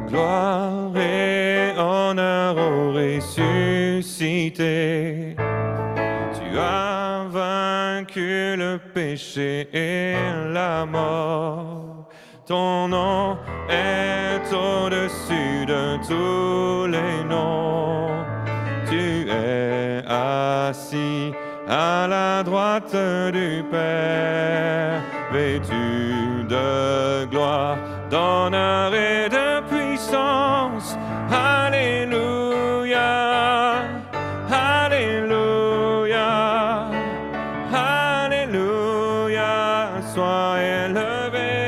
gloire et honneur au ressuscité. Tu as vaincu le péché et la mort. Ton nom est au-dessus de tous les noms. Tu es assis à la droite du Père, vêtu de gloire, d'honneur et de puissance. Alléluia, Alléluia, Alléluia, sois élevé.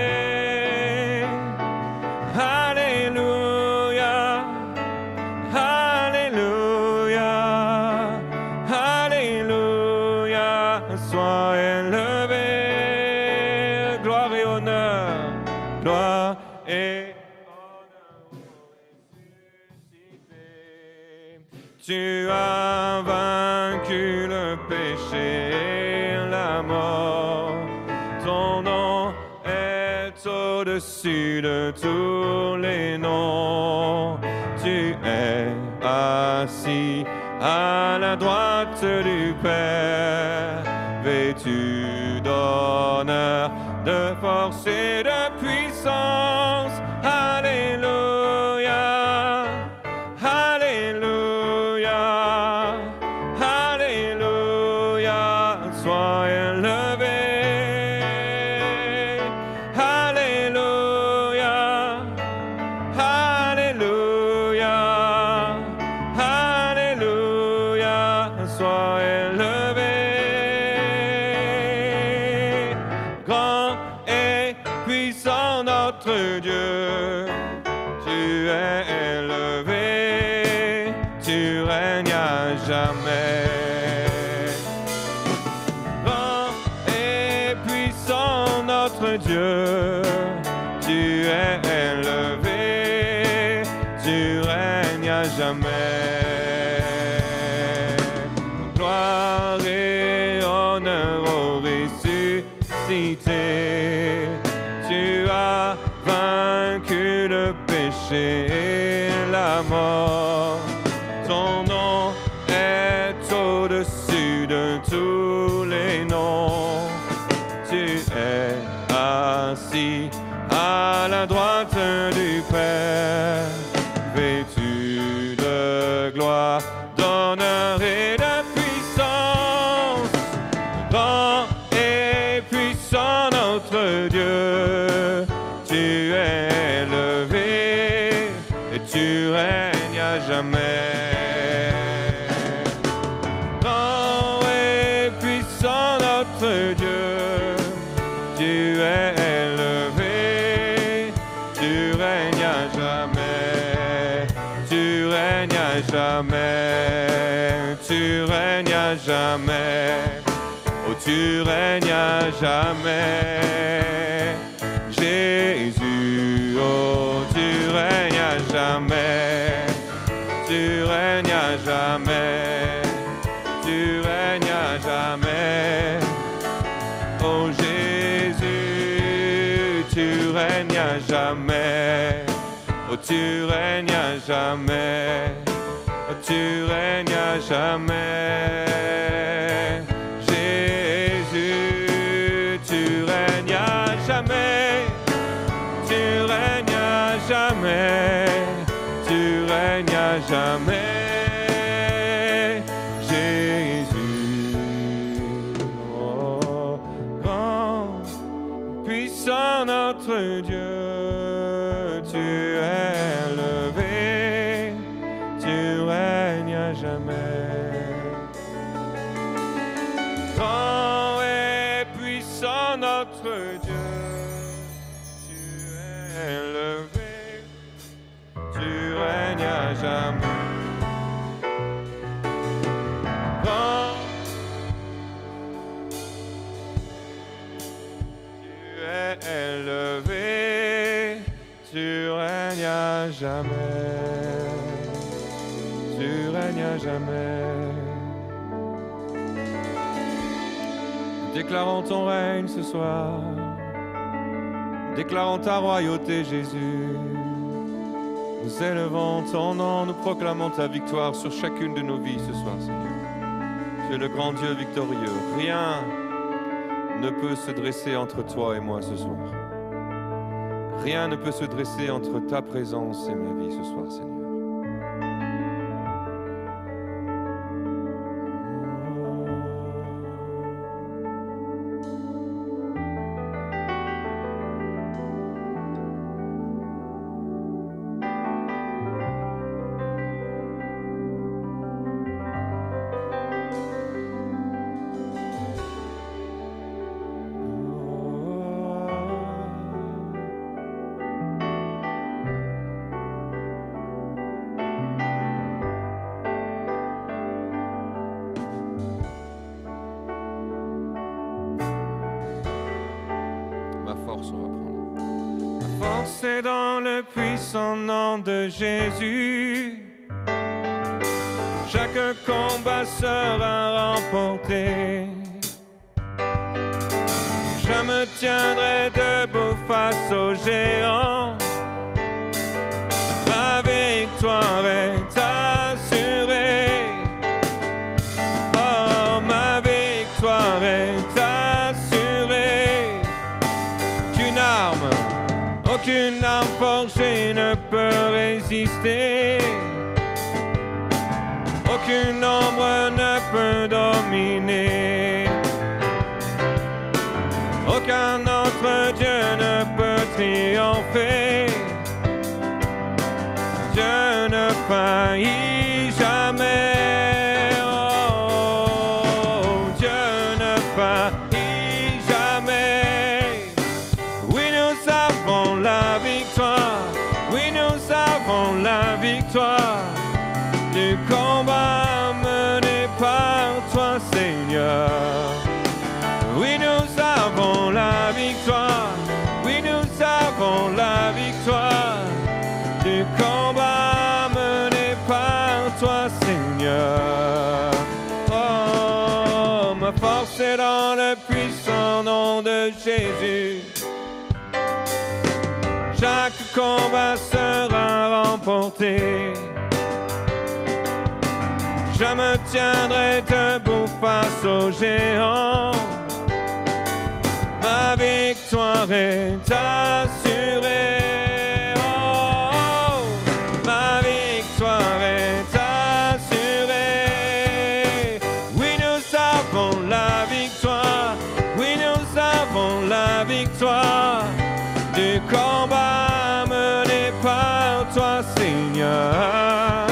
Alléluia, Alléluia, Alléluia, sois élevé. Gloire et honneur, gloire et tu as vaincu le péché et la mort. Ton nom est au-dessus de tous les noms. Tu es assis à la droite du Père, vêtu d'honneur, de force et de puissance. Alléluia, Alléluia, Alléluia, sois élevé. Alléluia, Alléluia, Alléluia, sois élevé. Grand et puissant notre Dieu, tu es élevé, tu règnes à jamais. Grand et puissant notre Dieu, tu es élevé, tu règnes à jamais. Gloire et honneur au ressuscité. Tu as vaincu le péché et la mort. Ton nom est au-dessus de tous les noms. Tu es assis à la droite du Père, vêtu de gloire, d'honneur et de puissance. Grand et puissant notre Dieu, tu es élevé et tu règnes à jamais. Grand et puissant notre Dieu, tu es élevé, tu règnes à jamais. Tu règnes à jamais, tu règnes à jamais. Oh, tu règnes à jamais. Jésus, oh, tu règnes à jamais. Tu règnes à jamais. Tu règnes à jamais. Oh Jésus, tu règnes à jamais. Oh, tu règnes à jamais. Oh, tu règnes à jamais. Jésus, tu règnes à jamais. Tu règnes à jamais. Tu règnes à jamais. Jésus, oh, grand, puissant notre Dieu, tu es élevé, tu règnes à jamais. Grand et puissant notre Dieu, tu es élevé, tu règnes à jamais. Grand, tu es élevé, tu règnes à jamais. Tu règnes à jamais. Déclarons ton règne ce soir. Déclarons ta royauté, Jésus. Nous élevons ton nom, nous proclamons ta victoire sur chacune de nos vies ce soir, Seigneur. Tu es le grand Dieu victorieux. Rien ne peut se dresser entre toi et moi ce soir. Rien ne peut se dresser entre ta présence et ma vie ce soir, Seigneur. C'est dans le puissant nom de Jésus. Chaque combat sera remporté. Je me tiendrai debout face aux géants. Ma victoire est assurée. Oh, ma victoire est assurée. Aucune arme forgée ne peut résister. Aucune ombre ne peut dominer. Aucun autre Dieu ne peut triompher. Dieu ne faillit jamais. Oh, Dieu ne faillit jamais. Oui, nous avons la victoire. Oui, nous avons la victoire du combat mené par toi, Seigneur. Oui, nous avons la victoire. Oui, nous avons la victoire du combat mené par toi, Seigneur. Oh, ma force est dans le puissant nom de Jésus. Chaque combat sera remporté. Je me tiendrai debout face aux géants. Ma victoire est assurée. Oh, ma victoire est assurée. Oui, nous avons la victoire. Oui, nous avons la victoire du combat mené par toi, Seigneur.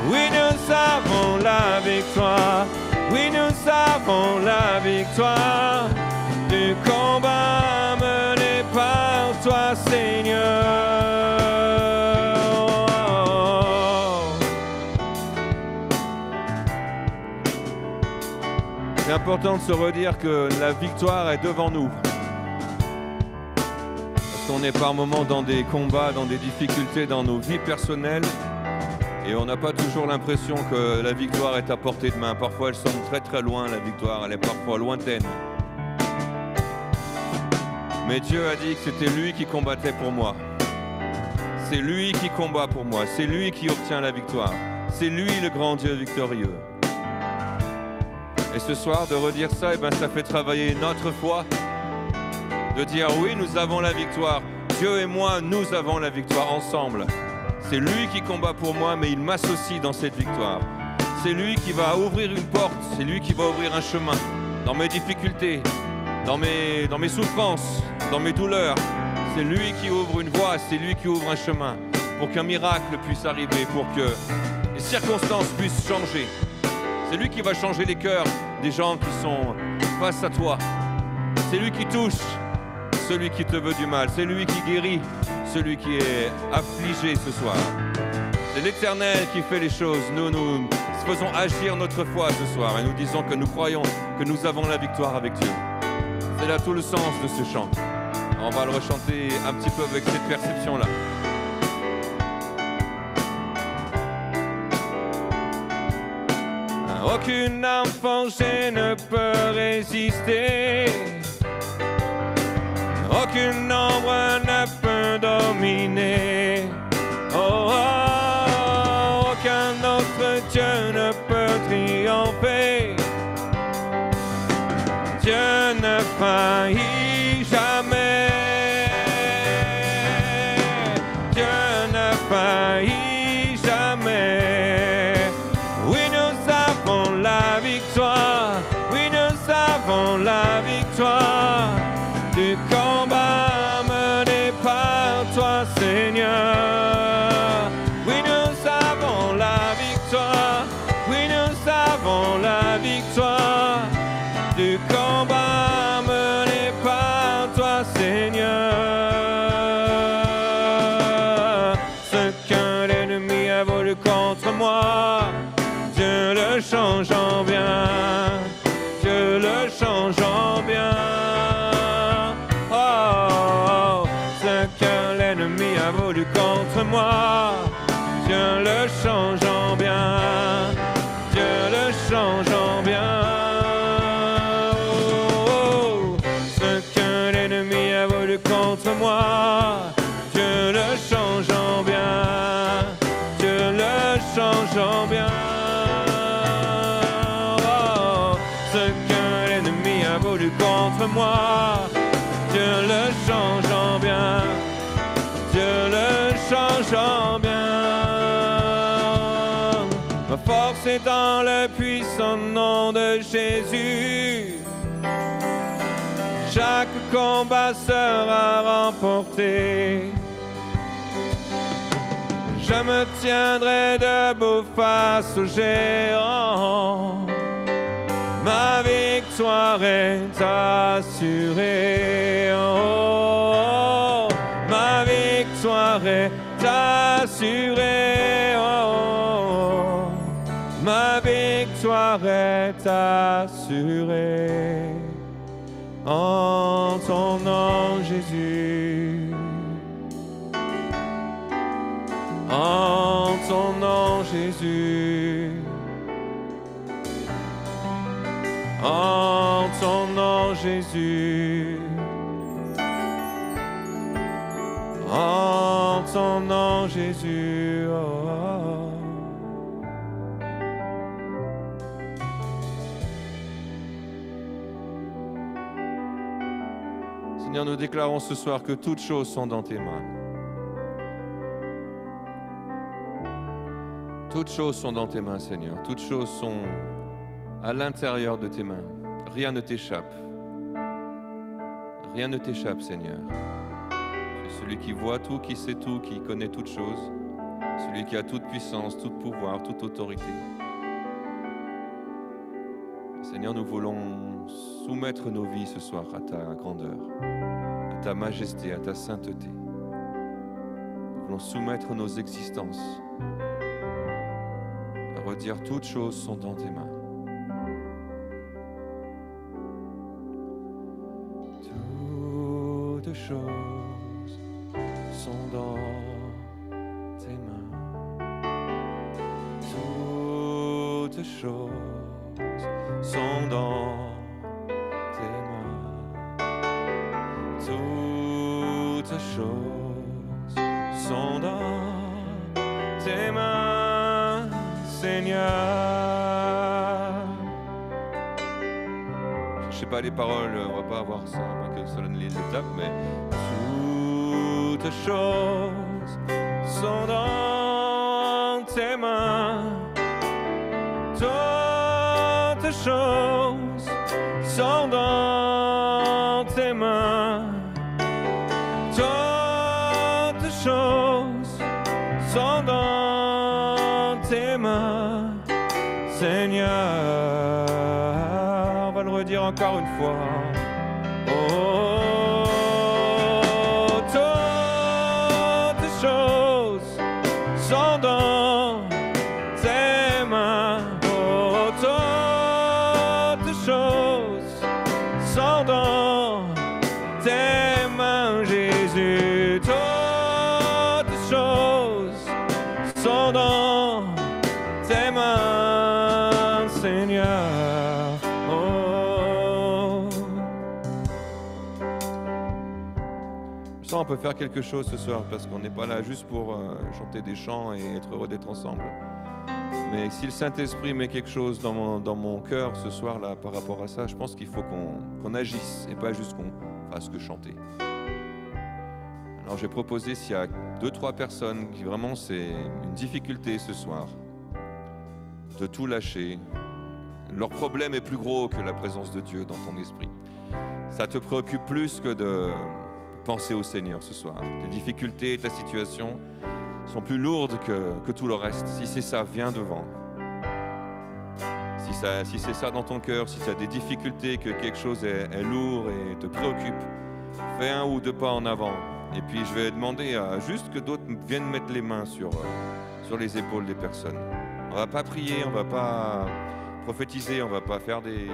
Oui, nous avons la victoire. Oui, nous avons la victoire du combat mené par toi, Seigneur. C'est important de se redire que la victoire est devant nous. Parce qu'on est par moments dans des combats, dans des difficultés dans nos vies personnelles. Et on n'a pas toujours l'impression que la victoire est à portée de main. Parfois elle semble très très loin, la victoire, elle est parfois lointaine. Mais Dieu a dit que c'était lui qui combattait pour moi. C'est lui qui combat pour moi. C'est lui qui obtient la victoire. C'est lui le grand Dieu victorieux. Et ce soir, de redire ça, ça fait travailler notre foi. De dire oui, nous avons la victoire. Dieu et moi, nous avons la victoire ensemble. C'est lui qui combat pour moi, mais il m'associe dans cette victoire. C'est lui qui va ouvrir une porte. C'est lui qui va ouvrir un chemin. Dans mes difficultés, dans mes souffrances, dans mes douleurs, c'est lui qui ouvre une voie, c'est lui qui ouvre un chemin pour qu'un miracle puisse arriver, pour que les circonstances puissent changer. C'est lui qui va changer les cœurs des gens qui sont face à toi. C'est lui qui touche celui qui te veut du mal. C'est lui qui guérit celui qui est affligé ce soir. C'est l'Éternel qui fait les choses. Nous faisons agir notre foi ce soir et nous disons que nous croyons que nous avons la victoire avec Dieu. C'est là tout le sens de ce chant. On va le rechanter un petit peu avec cette perception-là. Aucune arme forgée ne peut résister. Aucune ombre ne peut dominer. Oh, oh. Dieu ne peut triompher. Dieu ne faillit jamais. Dieu ne faillit jamais. Oui, nous avons la victoire. Oui, nous avons la victoire du combat mené par toi, Seigneur. Oui, nous avons la victoire. Oui, nous avons la victoire du combat mené par toi, Seigneur. Ce qu'un ennemi a voulu contre moi, Dieu le change en bien. Dieu le change en bien. Oh, ce que l'ennemi a voulu contre moi, Dieu le change en bien. Dieu le change en bien. Oh, ce que l'ennemi a voulu contre moi, Dieu le change en bien. Dieu le change en bien. Contre moi, Dieu le change en bien. Dieu le change en bien. Ma force est dans le puissant nom de Jésus. Chaque combat sera remporté. Je me tiendrai debout face aux géants. Ma victoire est assurée. Oh, ma victoire est assurée. Oh, ma victoire est assurée. En ton nom, Jésus. En ton nom, Jésus. En ton nom, Jésus. En ton nom, Jésus. Oh. Seigneur, nous déclarons ce soir que toutes choses sont dans tes mains. Toutes choses sont dans tes mains, Seigneur. Toutes choses sont à l'intérieur de tes mains. Rien ne t'échappe. Rien ne t'échappe, Seigneur. Tu es celui qui voit tout, qui sait tout, qui connaît toutes choses. Celui qui a toute puissance, tout pouvoir, toute autorité. Seigneur, nous voulons soumettre nos vies ce soir à ta grandeur, à ta majesté, à ta sainteté. Nous voulons soumettre nos existences. À redire toutes choses sont dans tes mains. Toutes choses sont dans tes mains. Toutes choses sont dans tes mains. Toutes choses sont dans tes mains, Seigneur. Je sais pas les paroles, on va pas avoir ça, à moins que Solène les étapes, mais toutes choses sont dans tes mains. Toutes choses sont dans tes mains. Toutes choses sont dans tes mains, Seigneur. On va le redire encore une fois. Oh, toutes choses sont dans tes mains. Oh, toutes choses sont dans tes mains, Jésus. Toutes choses sont dans tes mains, Seigneur. On peut faire quelque chose ce soir parce qu'on n'est pas là juste pour chanter des chants et être heureux d'être ensemble. Mais si le Saint-Esprit met quelque chose dans mon cœur ce soir-là par rapport à ça, je pense qu'il faut qu'on agisse et pas juste qu'on fasse que chanter. Alors j'ai proposé, s'il y a 2-3 personnes qui vraiment c'est une difficulté ce soir, de tout lâcher. Leur problème est plus gros que la présence de Dieu dans ton esprit. Ça te préoccupe plus que de penser au Seigneur ce soir. Tes difficultés, ta situation sont plus lourdes que tout le reste. Si c'est ça, viens devant. Si c'est ça dans ton cœur, si tu as des difficultés, que quelque chose est lourd et te préoccupe, fais 1 ou 2 pas en avant. Et puis je vais demander à juste que d'autres viennent mettre les mains sur les épaules des personnes. On va pas prier, on va pas prophétiser, on va pas faire des...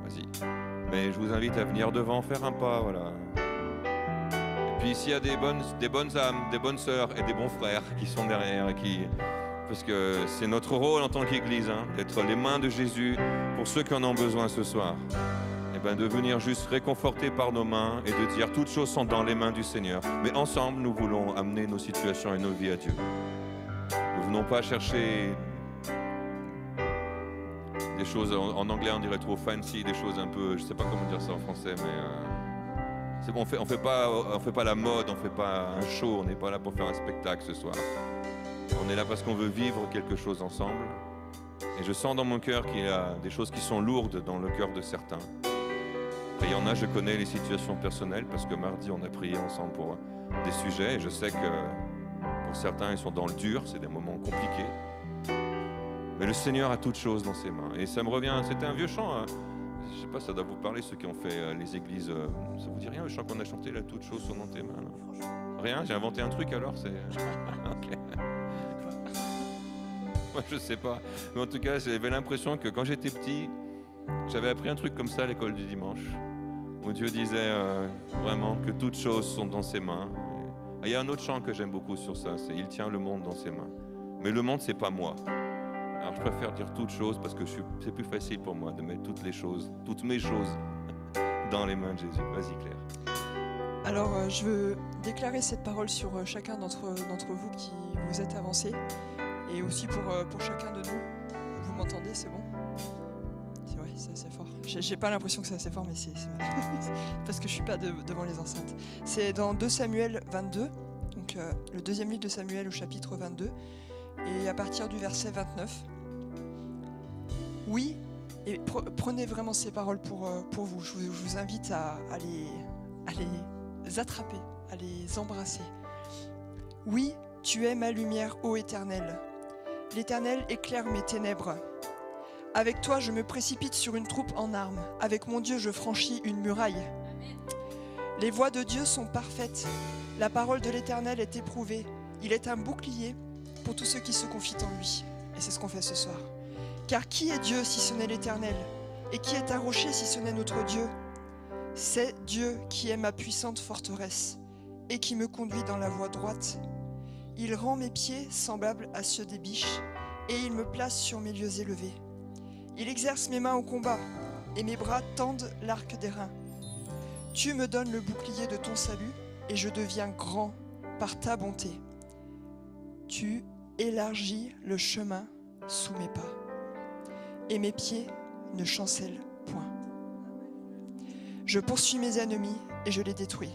Vas-y. Mais je vous invite à venir devant, faire un pas, voilà. Et puis s'il y a des bonnes âmes, des bonnes sœurs et des bons frères qui sont derrière, parce que c'est notre rôle en tant qu'Église, d'être les mains de Jésus pour ceux qui en ont besoin ce soir. Et bien de venir juste réconforter par nos mains et de dire toutes choses sont dans les mains du Seigneur. Mais ensemble, nous voulons amener nos situations et nos vies à Dieu. Nous ne venons pas chercher des choses, en anglais on dirait trop fancy, des choses un peu, je ne sais pas comment dire ça en français, mais c'est bon, on fait pas la mode, on ne fait pas un show, on n'est pas là pour faire un spectacle ce soir. On est là parce qu'on veut vivre quelque chose ensemble. Et je sens dans mon cœur qu'il y a des choses qui sont lourdes dans le cœur de certains. Et il y en a, je connais les situations personnelles parce que mardi on a prié ensemble pour des sujets et je sais que pour certains ils sont dans le dur, c'est des moments compliqués. Mais le Seigneur a toutes choses dans ses mains. Et ça me revient, c'était un vieux chant, je sais pas, ça doit vous parler ceux qui ont fait les églises. Ça vous dit rien le chant qu'on a chanté là, toutes choses sont dans tes mains là. Rien, j'ai inventé un truc alors, c'est... Okay. Moi je sais pas, mais en tout cas j'avais l'impression que quand j'étais petit, j'avais appris un truc comme ça à l'école du dimanche, où Dieu disait vraiment que toutes choses sont dans ses mains. Et il y a un autre chant que j'aime beaucoup sur ça, c'est « Il tient le monde dans ses mains ». Mais le monde c'est pas moi. Alors je préfère dire toutes choses parce que c'est plus facile pour moi de mettre toutes mes choses dans les mains de Jésus. Vas-y Claire. Alors je veux déclarer cette parole sur chacun d'entre vous qui vous êtes avancés et aussi pour chacun de nous. Vous m'entendez, c'est bon? C'est vrai, c'est assez fort. J'ai pas l'impression que c'est assez fort, mais c'est parce que je suis pas devant les enceintes. C'est dans 2 Samuel 22, donc le 2e livre de Samuel au chapitre 22, et à partir du verset 29. Oui, et prenez vraiment ces paroles pour vous. Je vous invite à les attraper, à les embrasser. Oui, tu es ma lumière, ô Éternel. L'Éternel éclaire mes ténèbres. Avec toi, je me précipite sur une troupe en armes. Avec mon Dieu, je franchis une muraille. Les voies de Dieu sont parfaites. La parole de l'Éternel est éprouvée. Il est un bouclier pour tous ceux qui se confient en lui. Et c'est ce qu'on fait ce soir. Car qui est Dieu si ce n'est l'Éternel? Et qui est un rocher si ce n'est notre Dieu? C'est Dieu qui est ma puissante forteresse et qui me conduit dans la voie droite. Il rend mes pieds semblables à ceux des biches et il me place sur mes lieux élevés. Il exerce mes mains au combat et mes bras tendent l'arc d'airain. Tu me donnes le bouclier de ton salut et je deviens grand par ta bonté. Tu élargis le chemin sous mes pas et mes pieds ne chancellent point. Je poursuis mes ennemis et je les détruis.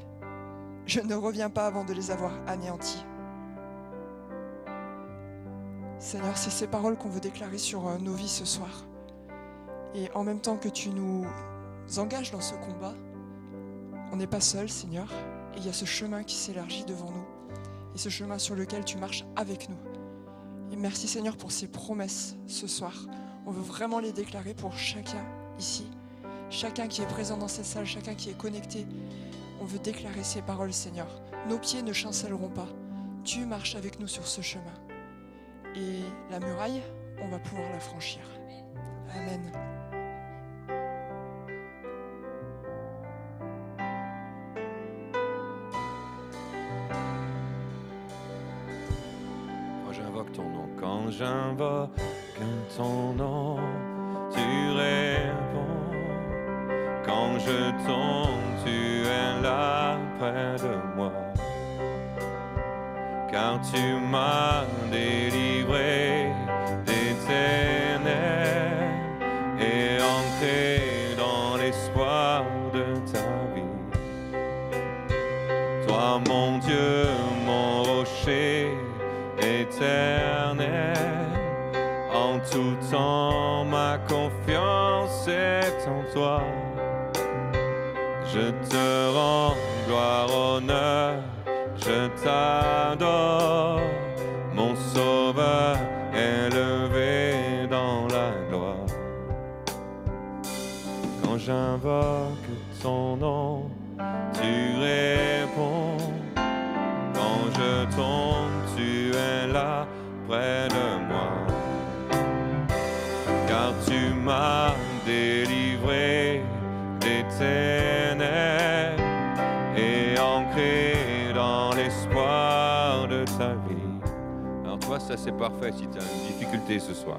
Je ne reviens pas avant de les avoir anéantis. Seigneur, c'est ces paroles qu'on veut déclarer sur nos vies ce soir. Et en même temps que tu nous engages dans ce combat, on n'est pas seul, Seigneur, et il y a ce chemin qui s'élargit devant nous, et ce chemin sur lequel tu marches avec nous. Et merci Seigneur pour ces promesses ce soir. On veut vraiment les déclarer pour chacun ici, chacun qui est présent dans cette salle, chacun qui est connecté. On veut déclarer ces paroles, Seigneur. Nos pieds ne chancelleront pas. Tu marches avec nous sur ce chemin. Et la muraille, on va pouvoir la franchir. Amen. Quand j'invoque ton nom, quand j'invoque ton nom, tu réponds. Quand je tombe, tu es là près de moi. car tu m'as délivré des ténèbres et ancré dans l'espoir de ta vie. Toi, mon Dieu, mon rocher éternel, en tout temps ma confiance est en toi. Je te rends gloire, honneur, je t'adore, mon Sauveur élevé dans la gloire. Quand j'invoque ton nom, tu réponds. Quand je tombe, tu es là près de moi. Car tu m'as délivré des ténèbres et ancré dans l'espoir de ta vie. Alors toi, ça c'est parfait si tu as une difficulté ce soir.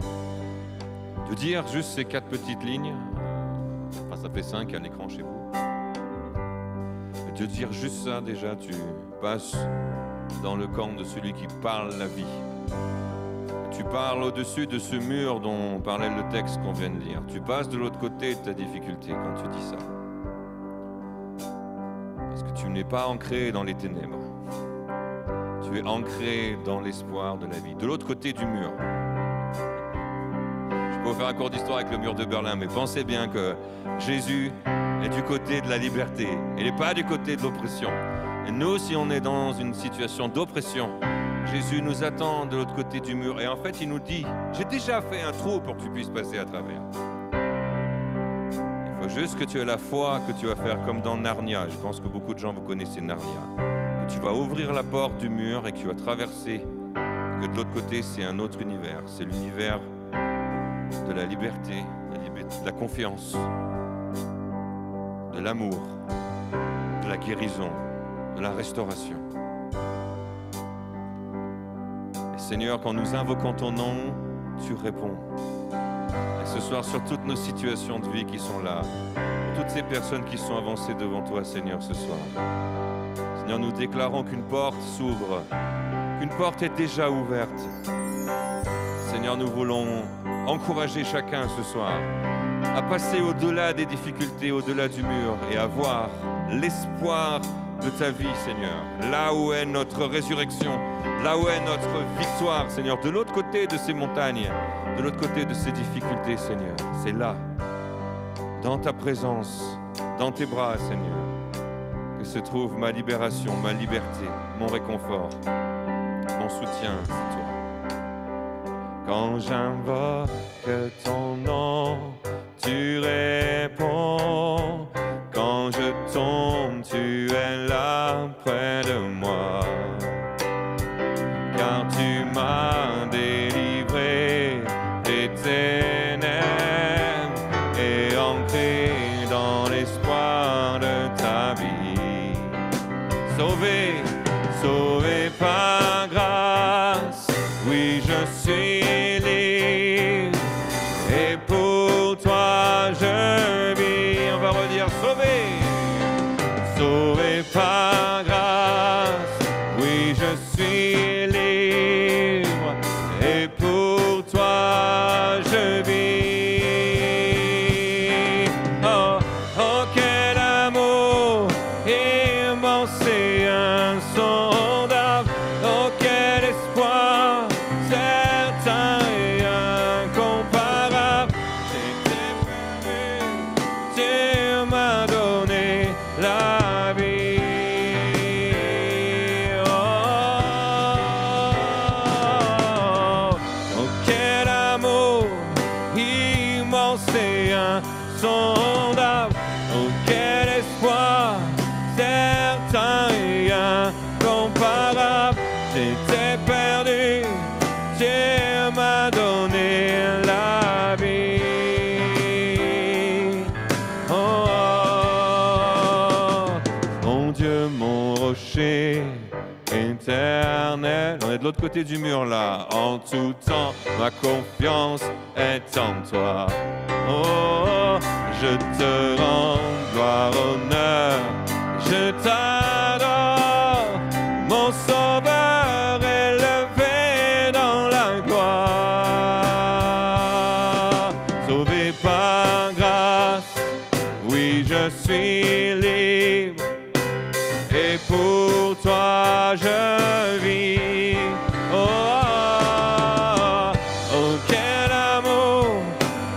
De dire juste ces 4 petites lignes, enfin ça fait 5 à l'écran chez vous. De dire juste ça déjà, tu passes dans le camp de celui qui parle la vie. Tu parles au-dessus de ce mur dont parlait le texte qu'on vient de lire. Tu passes de l'autre côté de ta difficulté quand tu dis ça. Parce que tu n'es pas ancré dans les ténèbres. Tu es ancré dans l'espoir de la vie. De l'autre côté du mur. Je peux vous faire un cours d'histoire avec le mur de Berlin, mais pensez bien que Jésus est du côté de la liberté. Il n'est pas du côté de l'oppression. Et nous, si on est dans une situation d'oppression, Jésus nous attend de l'autre côté du mur. Et en fait, il nous dit, j'ai déjà fait un trou pour que tu puisses passer à travers. Il faut juste que tu aies la foi que tu vas faire comme dans Narnia. Je pense que beaucoup de gens, vous connaissez Narnia. Que tu vas ouvrir la porte du mur et que tu vas traverser. Que de l'autre côté, c'est un autre univers. C'est l'univers de la liberté, de la confiance, de l'amour, de la guérison, de la restauration. Et Seigneur, quand nous invoquons ton nom, tu réponds. Et ce soir, sur toutes nos situations de vie qui sont là, pour toutes ces personnes qui sont avancées devant toi, Seigneur, ce soir. Seigneur, nous déclarons qu'une porte s'ouvre, qu'une porte est déjà ouverte. Seigneur, nous voulons encourager chacun ce soir à passer au-delà des difficultés, au-delà du mur et à voir l'espoir de ta vie, Seigneur. Là où est notre résurrection, là où est notre victoire, Seigneur. De l'autre côté de ces montagnes, de l'autre côté de ces difficultés, Seigneur. C'est là, dans ta présence, dans tes bras, Seigneur, que se trouve ma libération, ma liberté, mon réconfort, mon soutien, c'est toi. Quand j'invoque ton nom, tu réponds. Quand je tombe, tu es là près de moi. Car tu m'as délivré des ténèbres et ancré dans l'espoir de ta vie. Sauvé, sauvé par grâce, oui je suis libre. Et pour toi je vis. On va redire sauvé, sauvé par grâce, oui je suis libre. Et pour toi je vis. Oh, oh quel amour immense et insondable. Oh quel espoir certain et incomparable. J'étais perdu, tu m'as donné la vie. Oh, oh quel amour immense et insondable. Oh quel espoir certain et incomparable. J'étais perdu, Dieu m'a donné la vie. Oh, oh, mon Dieu, mon rocher éternel. On est de l'autre côté du mur là. En tout temps, ma confiance est en toi. Oh, je te rends gloire, honneur, je t'adore, mon Sauveur toi je vis. Oh, oh, oh, quel amour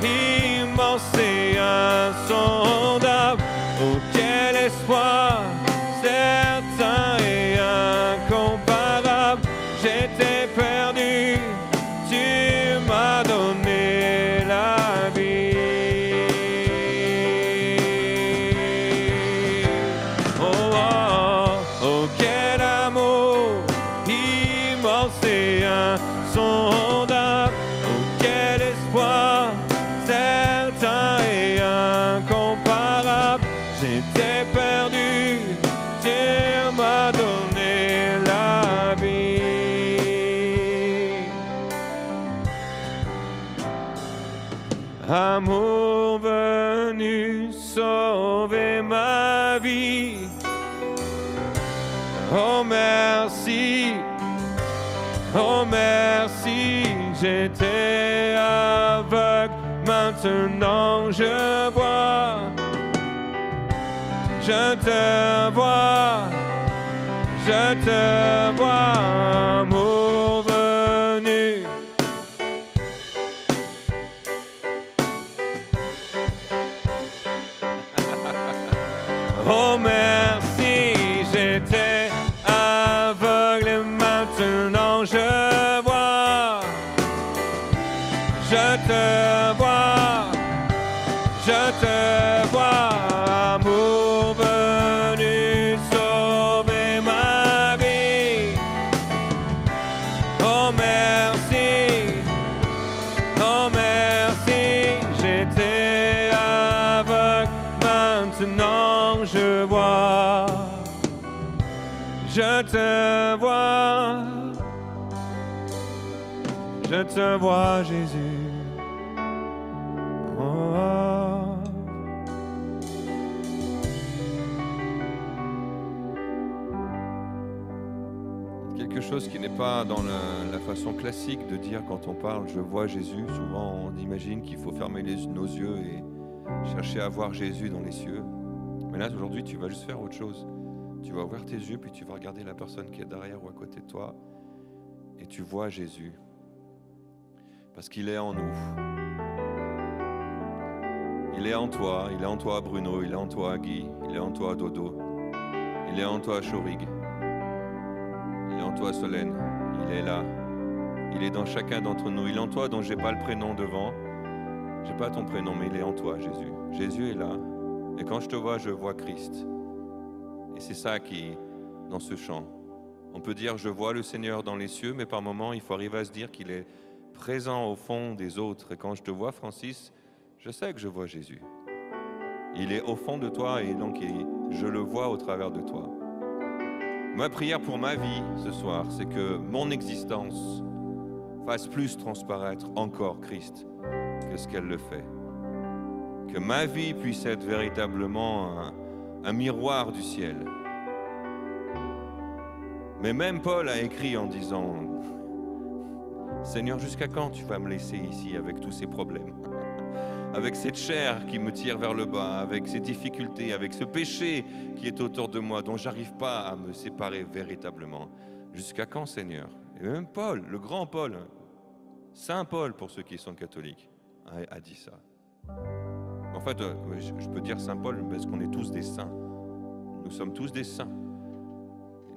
immense et insondable. Oh, quel espoir certain et incomparable. J'étais perdu, tu m'as donné la vie. Oh, oh, oh, quel amour immense et insondable. Oh, quel espoir certain et incomparable. J'étais perdu, Dieu m'a donné la vie. Amour venu sauver ma vie. Oh merci, oh merci, j'étais aveugle, maintenant je vois. Je te vois, je te vois, amour venu. Oh merci, j'étais aveugle et maintenant je vois. Je te vois, je te vois, amour venu sauver ma vie. Oh merci, oh merci, j'étais aveugle, maintenant je vois. Je te vois, je te vois Jésus. Oh. Quelque chose qui n'est pas dans la façon classique de dire quand on parle je vois Jésus. Souvent on imagine qu'il faut fermer nos yeux et chercher à voir Jésus dans les cieux. Mais là aujourd'hui tu vas juste faire autre chose. Tu vas ouvrir tes yeux puis tu vas regarder la personne qui est derrière ou à côté de toi et tu vois Jésus. Parce qu'il est en nous. Il est en toi Bruno, il est en toi Guy, il est en toi Dodo, il est en toi Chorig, il est en toi Solène, il est là, il est dans chacun d'entre nous, il est en toi dont j'ai pas le prénom devant, j'ai pas ton prénom mais il est en toi Jésus. Jésus est là et quand je te vois, je vois Christ. Et c'est ça qui, dans ce chant, on peut dire je vois le Seigneur dans les cieux, mais par moments il faut arriver à se dire qu'il est présent au fond des autres. Et quand je te vois Francis, je sais que je vois Jésus. Il est au fond de toi et donc je le vois au travers de toi. Ma prière pour ma vie ce soir, c'est que mon existence fasse plus transparaître encore Christ que ce qu'elle le fait. Que ma vie puisse être véritablement un miroir du ciel. Mais même Paul a écrit en disant « Seigneur, jusqu'à quand tu vas me laisser ici avec tous ces problèmes ? Avec cette chair qui me tire vers le bas, avec ces difficultés, avec ce péché qui est autour de moi, dont j'arrive pas à me séparer véritablement. Jusqu'à quand, Seigneur ?» Et même Paul, le grand Paul, Saint Paul pour ceux qui sont catholiques, a dit ça. En fait, je peux dire Saint Paul parce qu'on est tous des saints. Nous sommes tous des saints.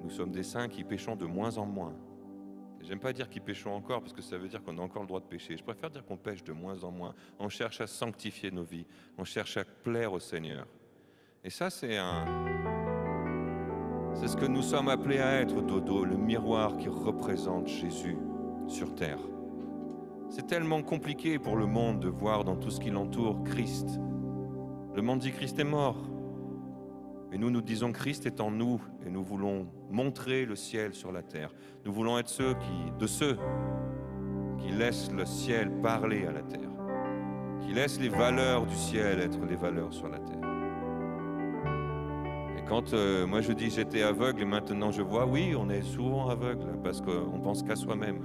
Et nous sommes des saints qui péchons de moins en moins. J'aime pas dire qu'ils péchons encore parce que ça veut dire qu'on a encore le droit de pécher. Je préfère dire qu'on pêche de moins en moins. On cherche à sanctifier nos vies. On cherche à plaire au Seigneur. Et ça, c'est ce que nous sommes appelés à être, Dodo, le miroir qui représente Jésus sur terre. C'est tellement compliqué pour le monde de voir dans tout ce qui l'entoure Christ. Le monde dit Christ est mort. Et nous disons Christ est en nous et nous voulons montrer le ciel sur la terre. Nous voulons être ceux qui laissent le ciel parler à la terre, qui laissent les valeurs du ciel être les valeurs sur la terre. Et quand moi je dis j'étais aveugle et maintenant je vois, oui, on est souvent aveugle parce qu'on pense qu'à soi-même,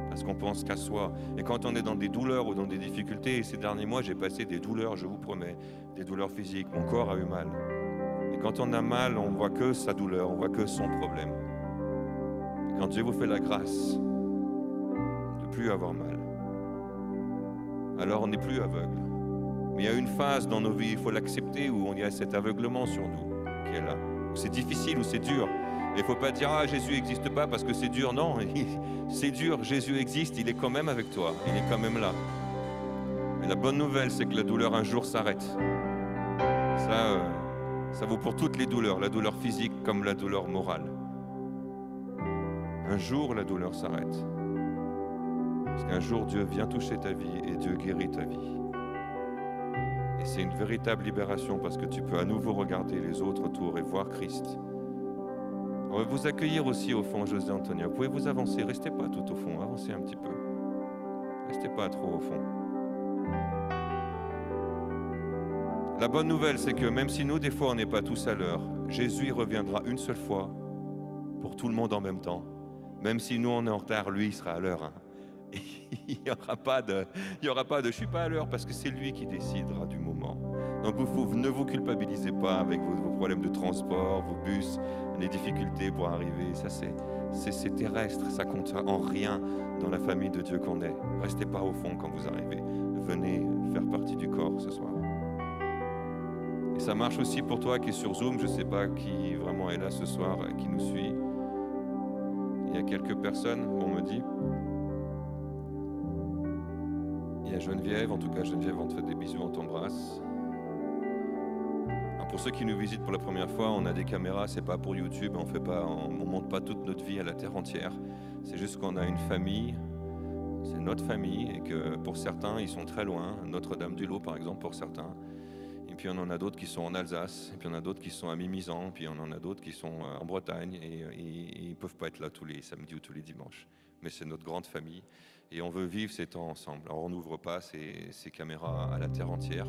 parce qu'on pense qu'à soi. Et quand on est dans des douleurs ou dans des difficultés, et ces derniers mois j'ai passé des douleurs, je vous promets, des douleurs physiques, mon corps a eu mal. Et quand on a mal, on voit que sa douleur, on voit que son problème. Quand Dieu vous fait la grâce de ne plus avoir mal, alors on n'est plus aveugle. Mais il y a une phase dans nos vies, il faut l'accepter, où il y a cet aveuglement sur nous qui est là. C'est difficile ou c'est dur. Il ne faut pas dire « Ah, Jésus n'existe pas parce que c'est dur ». Non, c'est dur, Jésus existe, il est quand même avec toi, il est quand même là. Mais la bonne nouvelle, c'est que la douleur un jour s'arrête. Ça vaut pour toutes les douleurs, la douleur physique comme la douleur morale. Un jour, la douleur s'arrête. Parce qu'un jour, Dieu vient toucher ta vie et Dieu guérit ta vie. Et c'est une véritable libération parce que tu peux à nouveau regarder les autres autour et voir Christ. On va vous accueillir aussi au fond, José Antonia. Vous pouvez vous avancer, restez pas tout au fond, avancez un petit peu. Restez pas trop au fond. La bonne nouvelle, c'est que même si nous, des fois, on n'est pas tous à l'heure, Jésus il reviendra une seule fois pour tout le monde en même temps. Même si nous, on est en retard, lui, il sera à l'heure. Il n'y aura pas de « je ne suis pas à l'heure » parce que c'est lui qui décidera du moment. Donc ne vous culpabilisez pas avec vos problèmes de transport, vos bus, les difficultés pour arriver. Ça, c'est terrestre, ça compte en rien dans la famille de Dieu qu'on est. Restez pas au fond quand vous arrivez. Venez faire partie du corps ce soir. Et ça marche aussi pour toi qui est sur Zoom. Je ne sais pas qui vraiment est là ce soir, qui nous suit. Il y a quelques personnes, on me dit. Il y a Geneviève, en tout cas Geneviève, on te fait des bisous, on t'embrasse. Pour ceux qui nous visitent pour la première fois, on a des caméras, c'est pas pour YouTube, on montre pas toute notre vie à la terre entière. C'est juste qu'on a une famille, c'est notre famille, et que pour certains, ils sont très loin. Notre-Dame-du-Lot, par exemple, pour certains. Et puis on en a d'autres qui sont en Alsace, et puis on en a d'autres qui sont à Mimizan, puis on en a d'autres qui sont en Bretagne, et ils ne peuvent pas être là tous les samedis ou tous les dimanches. Mais c'est notre grande famille, et on veut vivre ces temps ensemble. Alors on n'ouvre pas ces caméras à la terre entière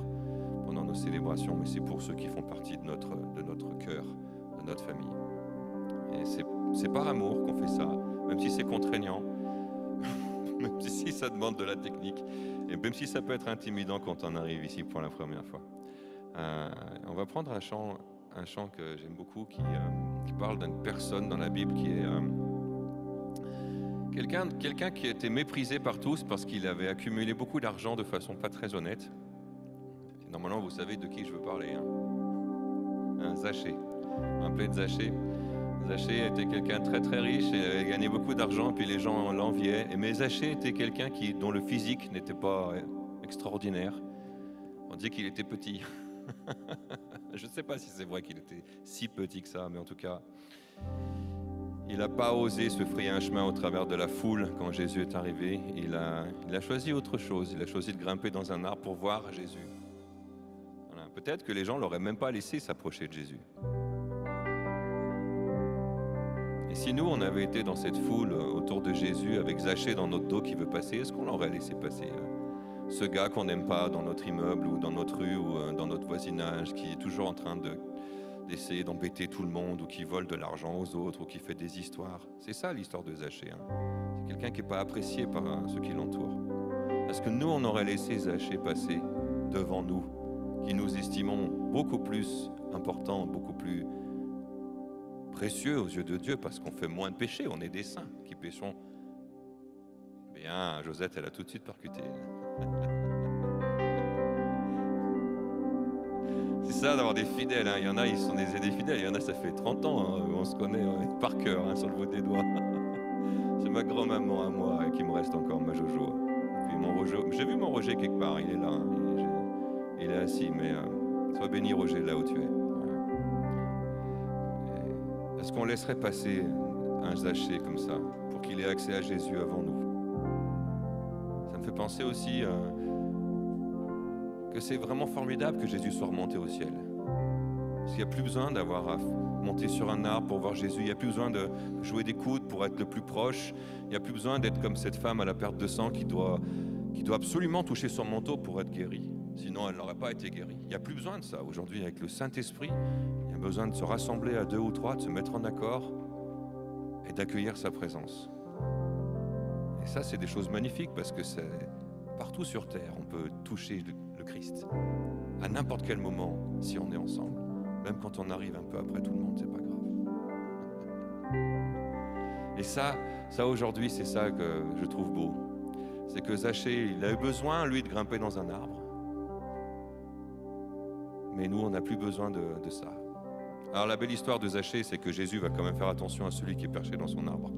pendant nos célébrations, mais c'est pour ceux qui font partie de notre cœur, de notre famille. Et c'est par amour qu'on fait ça, même si c'est contraignant, même si ça demande de la technique, et même si ça peut être intimidant quand on arrive ici pour la première fois. On va prendre un chant que j'aime beaucoup qui parle d'une personne dans la Bible qui est quelqu'un qui a été méprisé par tous parce qu'il avait accumulé beaucoup d'argent de façon pas très honnête. Normalement, vous savez de qui je veux parler. Zachée. Vous vous rappelez de Zachée? Zachée était quelqu'un de très très riche et avait gagné beaucoup d'argent, puis les gens l'enviaient. Mais Zachée était quelqu'un dont le physique n'était pas extraordinaire. On dit qu'il était petit. Je ne sais pas si c'est vrai qu'il était si petit que ça, mais en tout cas, il n'a pas osé se frayer un chemin au travers de la foule quand Jésus est arrivé. Il a choisi autre chose. Il a choisi de grimper dans un arbre pour voir Jésus. Voilà. Peut-être que les gens ne l'auraient même pas laissé s'approcher de Jésus. Et si nous, on avait été dans cette foule autour de Jésus avec Zachée dans notre dos qui veut passer, est-ce qu'on l'aurait laissé passer ce gars qu'on n'aime pas dans notre immeuble ou dans notre rue ou dans notre voisinage, qui est toujours en train d'essayer d'embêter tout le monde ou qui vole de l'argent aux autres ou qui fait des histoires. C'est ça l'histoire de Zachée. C'est quelqu'un qui n'est pas apprécié par ceux qui l'entourent. Est-ce que nous, on aurait laissé Zachée passer devant nous, qui nous estimons beaucoup plus importants, beaucoup plus précieux aux yeux de Dieu parce qu'on fait moins de péchés, on est des saints qui péchons. Bien, Josette, elle a tout de suite percuté. C'est ça d'avoir des fidèles, Il y en a, ils sont des fidèles, il y en a, ça fait 30 ans, on se connaît par cœur, sur le bout des doigts. C'est ma grand-maman à moi qui me reste encore, ma Jojo. Puis mon Roger, j'ai vu mon Roger quelque part, il est là, il est assis, mais sois béni Roger, là où tu es. Est-ce qu'on laisserait passer un Zachée comme ça, pour qu'il ait accès à Jésus avant nous? Ça me fait penser aussi que c'est vraiment formidable que Jésus soit remonté au ciel. Parce qu'il n'y a plus besoin d'avoir à monter sur un arbre pour voir Jésus. Il n'y a plus besoin de jouer des coudes pour être le plus proche. Il n'y a plus besoin d'être comme cette femme à la perte de sang qui doit absolument toucher son manteau pour être guérie. Sinon, elle n'aurait pas été guérie. Il n'y a plus besoin de ça. Aujourd'hui, avec le Saint-Esprit, il y a besoin de se rassembler à 2 ou 3, de se mettre en accord et d'accueillir sa présence. Et ça, c'est des choses magnifiques parce que c'est partout sur Terre, on peut toucher le Christ. À n'importe quel moment, si on est ensemble. Même quand on arrive un peu après tout le monde, c'est pas grave. Et ça aujourd'hui, c'est ça que je trouve beau. C'est que Zachée, il a eu besoin, lui, de grimper dans un arbre. Mais nous, on n'a plus besoin de ça. Alors la belle histoire de Zachée, c'est que Jésus va quand même faire attention à celui qui est perché dans son arbre.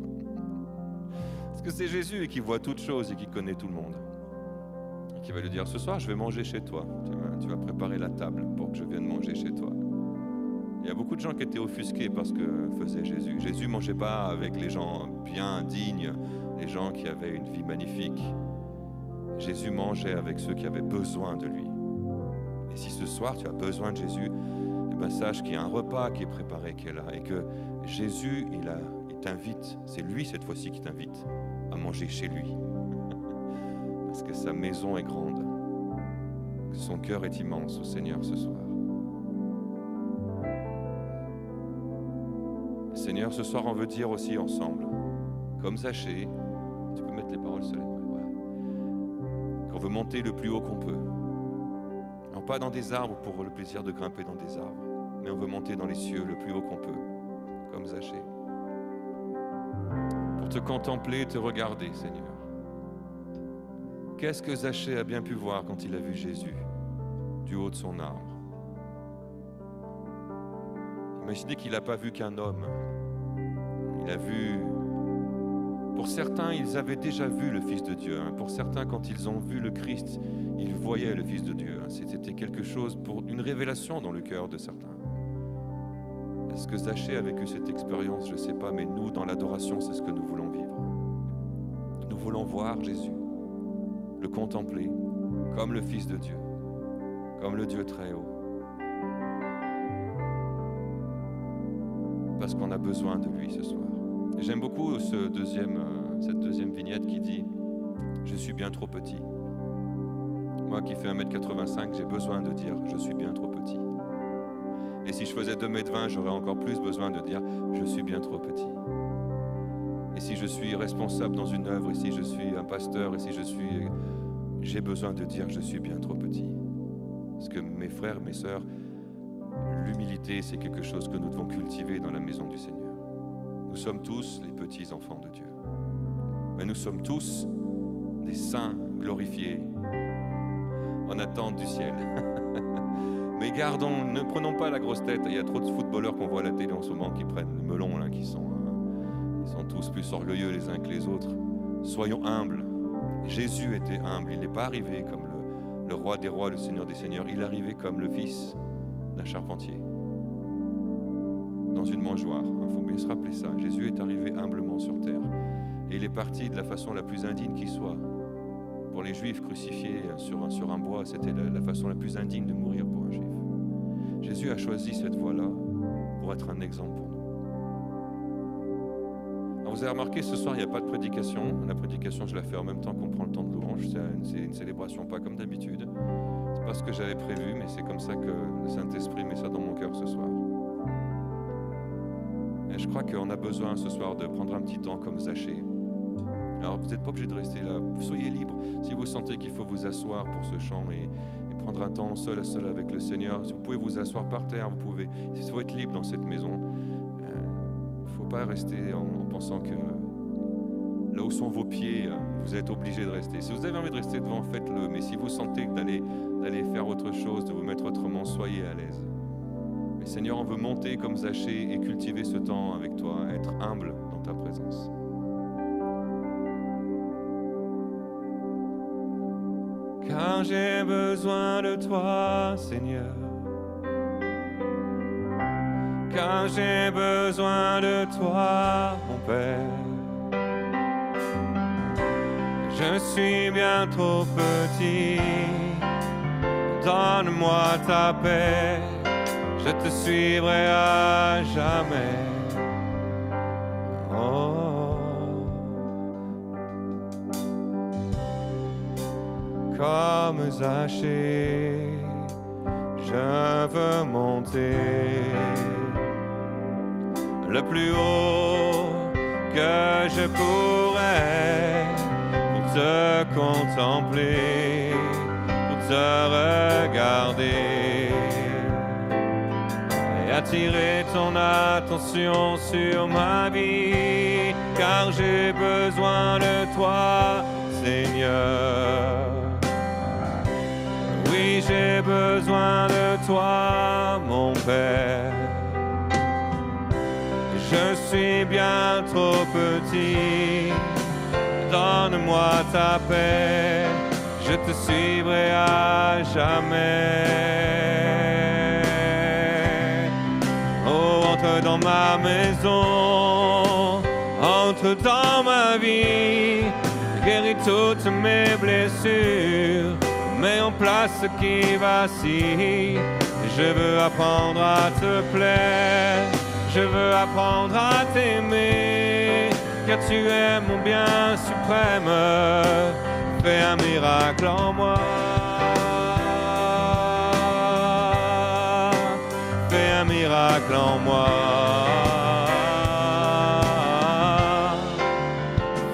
Parce que c'est Jésus qui voit toutes choses et qui connaît tout le monde. Et qui va lui dire, ce soir, je vais manger chez toi. Tu vas préparer la table pour que je vienne manger chez toi. Il y a beaucoup de gens qui étaient offusqués par ce que faisait Jésus. Jésus ne mangeait pas avec les gens bien, dignes, les gens qui avaient une vie magnifique. Jésus mangeait avec ceux qui avaient besoin de lui. Et si ce soir tu as besoin de Jésus, eh ben sache qu'il y a un repas qui est préparé, qui est là, et que Jésus, il t'invite, c'est lui cette fois-ci qui t'invite à manger chez lui. Parce que sa maison est grande, que son cœur est immense au Seigneur ce soir. Seigneur, ce soir on veut dire aussi ensemble, comme Zachée, tu peux mettre les paroles Solène, ouais. Qu'on veut monter le plus haut qu'on peut. Non pas dans des arbres pour le plaisir de grimper dans des arbres, mais on veut monter dans les cieux le plus haut qu'on peut, comme Zachée. Pour te contempler, te regarder, Seigneur. Qu'est-ce que Zachée a bien pu voir quand il a vu Jésus du haut de son arbre? Imaginez qu'il n'a pas vu qu'un homme. Il a vu... Pour certains, ils avaient déjà vu le Fils de Dieu. Pour certains, quand ils ont vu le Christ, ils voyaient le Fils de Dieu. C'était quelque chose, pour une révélation dans le cœur de certains. Est-ce que Zachée a vécu cette expérience? Je ne sais pas, mais nous, dans l'adoration, c'est ce que nous voulons vivre. Nous voulons voir Jésus, le contempler comme le Fils de Dieu, comme le Dieu très haut. Parce qu'on a besoin de lui ce soir. Et j'aime beaucoup cette deuxième vignette qui dit « Je suis bien trop petit ». Moi qui fais 1m85, j'ai besoin de dire « Je suis bien trop petit ». Et si je faisais 2m20, j'aurais encore plus besoin de dire « Je suis bien trop petit ». Et si je suis responsable dans une œuvre, et si je suis un pasteur, et si j'ai besoin de dire « Je suis bien trop petit ». Parce que mes frères, mes sœurs, l'humilité, c'est quelque chose que nous devons cultiver dans la maison du Seigneur. Nous sommes tous les petits enfants de Dieu. Mais nous sommes tous des saints glorifiés en attente du ciel. Mais ne prenons pas la grosse tête. Il y a trop de footballeurs qu'on voit à la télé en ce moment qui prennent le melon, là, ils sont tous plus orgueilleux les uns que les autres. Soyons humbles. Jésus était humble. Il n'est pas arrivé comme le roi des rois, le Seigneur des seigneurs. Il est arrivé comme le fils d'un charpentier, dans une mangeoire. Il faut bien se rappeler ça. Jésus est arrivé humblement sur terre. Et il est parti de la façon la plus indigne qui soit. Pour les Juifs, crucifiés sur un bois, c'était la façon la plus indigne de mourir pour un Juif. Jésus a choisi cette voie-là pour être un exemple pour nous. Alors vous avez remarqué, ce soir, il n'y a pas de prédication. La prédication, je la fais en même temps qu'on prend le temps de louange. C'est une célébration pas comme d'habitude. C'est pas ce que j'avais prévu, mais c'est comme ça que le Saint-Esprit met ça dans mon cœur ce soir. Et je crois qu'on a besoin ce soir de prendre un petit temps comme Zachée. Alors vous n'êtes pas obligé de rester là, soyez libre. Si vous sentez qu'il faut vous asseoir pour ce chant et prendre un temps seul à seul avec le Seigneur, si vous pouvez vous asseoir par terre, vous pouvez. Il faut être libre dans cette maison. Il ne faut pas rester en pensant que là où sont vos pieds, vous êtes obligé de rester. Si vous avez envie de rester devant, faites-le. Mais si vous sentez d'aller faire autre chose, de vous mettre autrement, soyez à l'aise. Mais Seigneur, on veut monter comme Zachée et cultiver ce temps avec toi, être humble dans ta présence. Car j'ai besoin de toi, Seigneur. Car j'ai besoin de toi, mon Père. Je suis bien trop petit. Donne-moi ta paix. Je te suivrai à jamais. Oh. Comme Zachée, je veux monter le plus haut que je pourrais pour te contempler, pour te regarder et attirer ton attention sur ma vie, car car j'ai besoin de toi, Seigneur. Oui, j'ai besoin de toi, mon Père. Je suis bien trop petit, donne-moi ta paix, je te suivrai à jamais. Oh, entre dans ma maison, entre dans ma vie, guéris toutes mes blessures, mets en place ce qui vacille. Je veux apprendre à te plaire, je veux apprendre à t'aimer, car tu es mon bien suprême. Fais un miracle en moi. Fais un miracle en moi.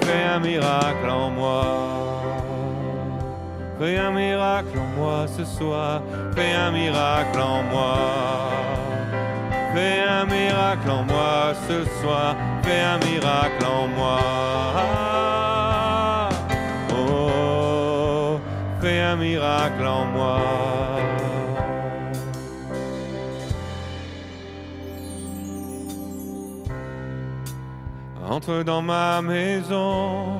Fais un miracle en moi. Fais un miracle en moi ce soir. Fais un miracle en moi. Fais un miracle en moi ce soir. Fais un miracle en moi. Oh, fais un miracle en moi. Entre dans ma maison,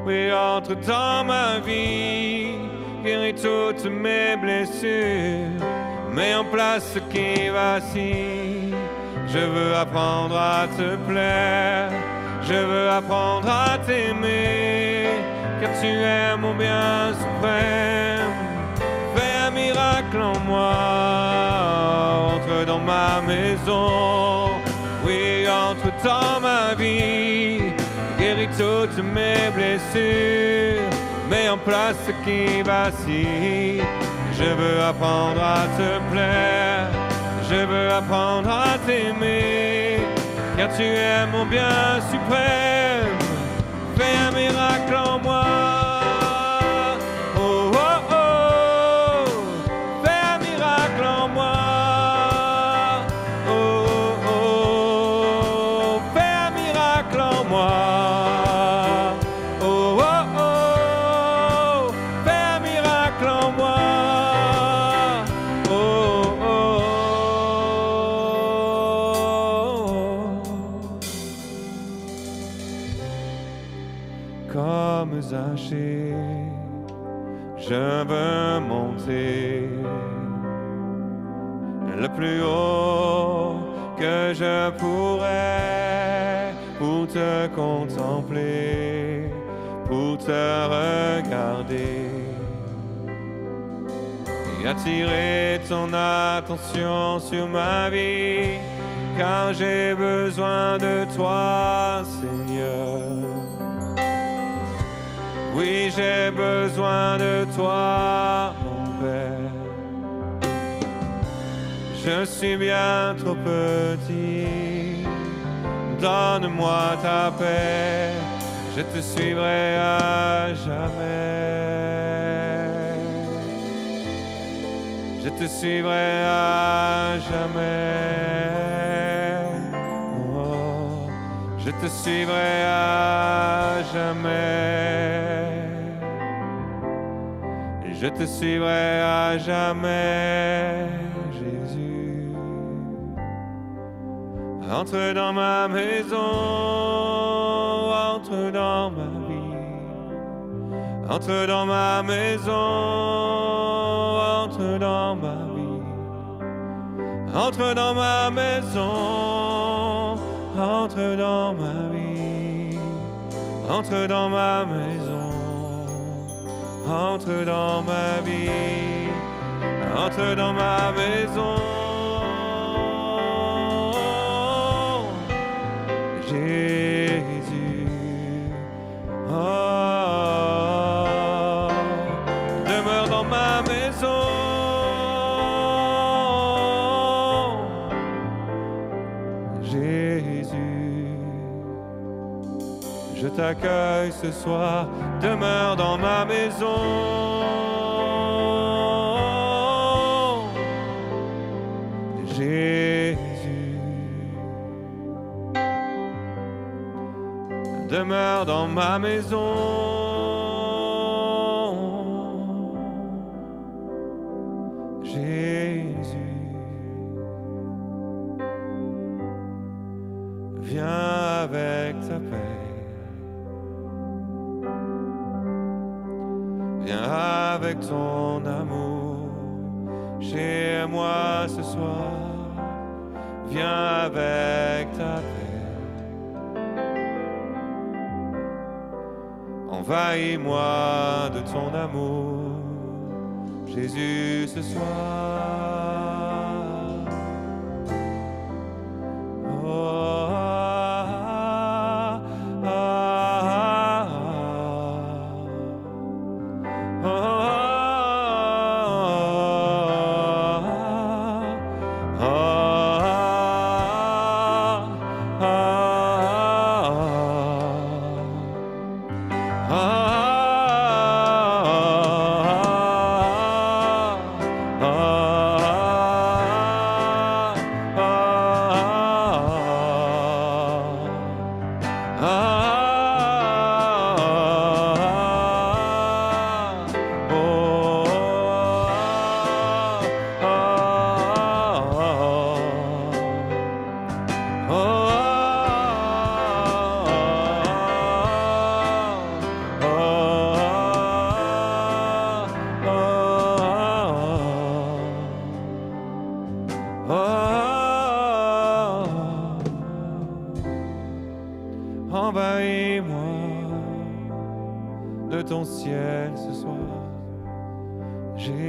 oui, entre dans ma vie, guéris toutes mes blessures, mets en place ce qui vacille. Je veux apprendre à te plaire, je veux apprendre à t'aimer, car tu es mon bien suprême. Fais un miracle en moi, entre dans ma maison, oui, entre dans ma vie, guéris toutes mes blessures, mets en place ce qui vacille. Je veux apprendre à te plaire, je veux apprendre à t'aimer, car tu es mon bien suprême. Fais un miracle en moi. Oh, oh, oh. Fais un miracle en moi. Oh, oh, oh. Fais un miracle en moi. Oh, oh, oh. Fais un miracle en moi. Comme Zachée, je veux monter le plus haut que je pourrais pour te contempler, pour te regarder et attirer ton attention sur ma vie, car j'ai besoin de toi, Seigneur. Oui, j'ai besoin de toi, mon Père. Je suis bien trop petit. Donne-moi ta paix. Je te suivrai à jamais. Je te suivrai à jamais. Oh, je te suivrai à jamais. Je te suivrai à jamais, Jésus. Entre dans ma maison, entre dans ma vie. Entre dans ma maison, entre dans ma vie. Entre dans ma maison, entre dans ma vie. Entre dans ma maison. Entre dans ma vie, entre dans ma maison, Jésus. Oh, demeure dans ma maison, Jésus. Je t'accueille ce soir, demeure dans ma maison. Jésus, demeure dans ma maison. Jésus, viens avec ta paix, viens avec ton amour chez moi ce soir, viens avec ta paix, envahis-moi de ton amour, Jésus ce soir. Envahis-moi de ton ciel ce soir, Jésus.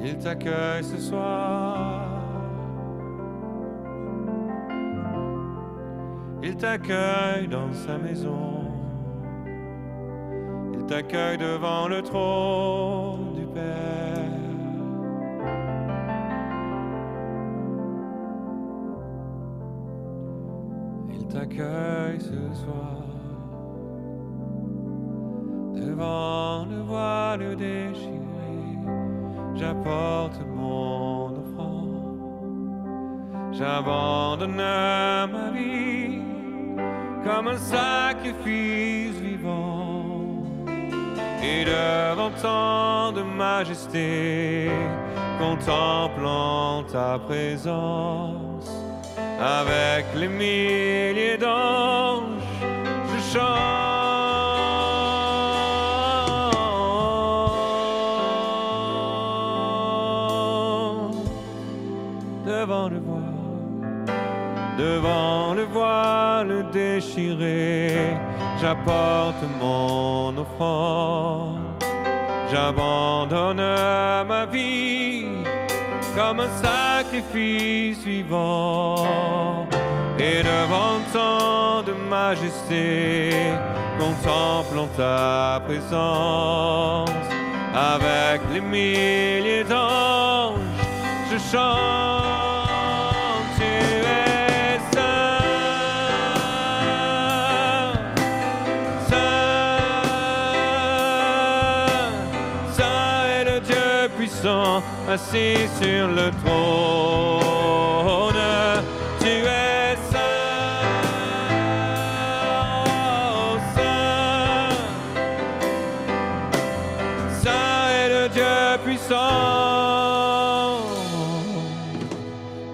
Il t'accueille ce soir, il t'accueille dans sa maison, il t'accueille devant le trône du Père. Il t'accueille ce soir, devant le voile déchiré. J'apporte mon offrande, j'abandonne ma vie comme un sacrifice vivant. Et devant tant de majesté, contemplant ta présence, avec les milliers d'anges, je chante. Devant le voile déchiré, j'apporte mon offrande, j'abandonne ma vie comme un sacrifice vivant. Et devant tant de majesté, contemplant ta présence, avec les milliers d'anges, je chante. puissant, assis sur le trône. Tu es saint, saint. Saint est le Dieu puissant.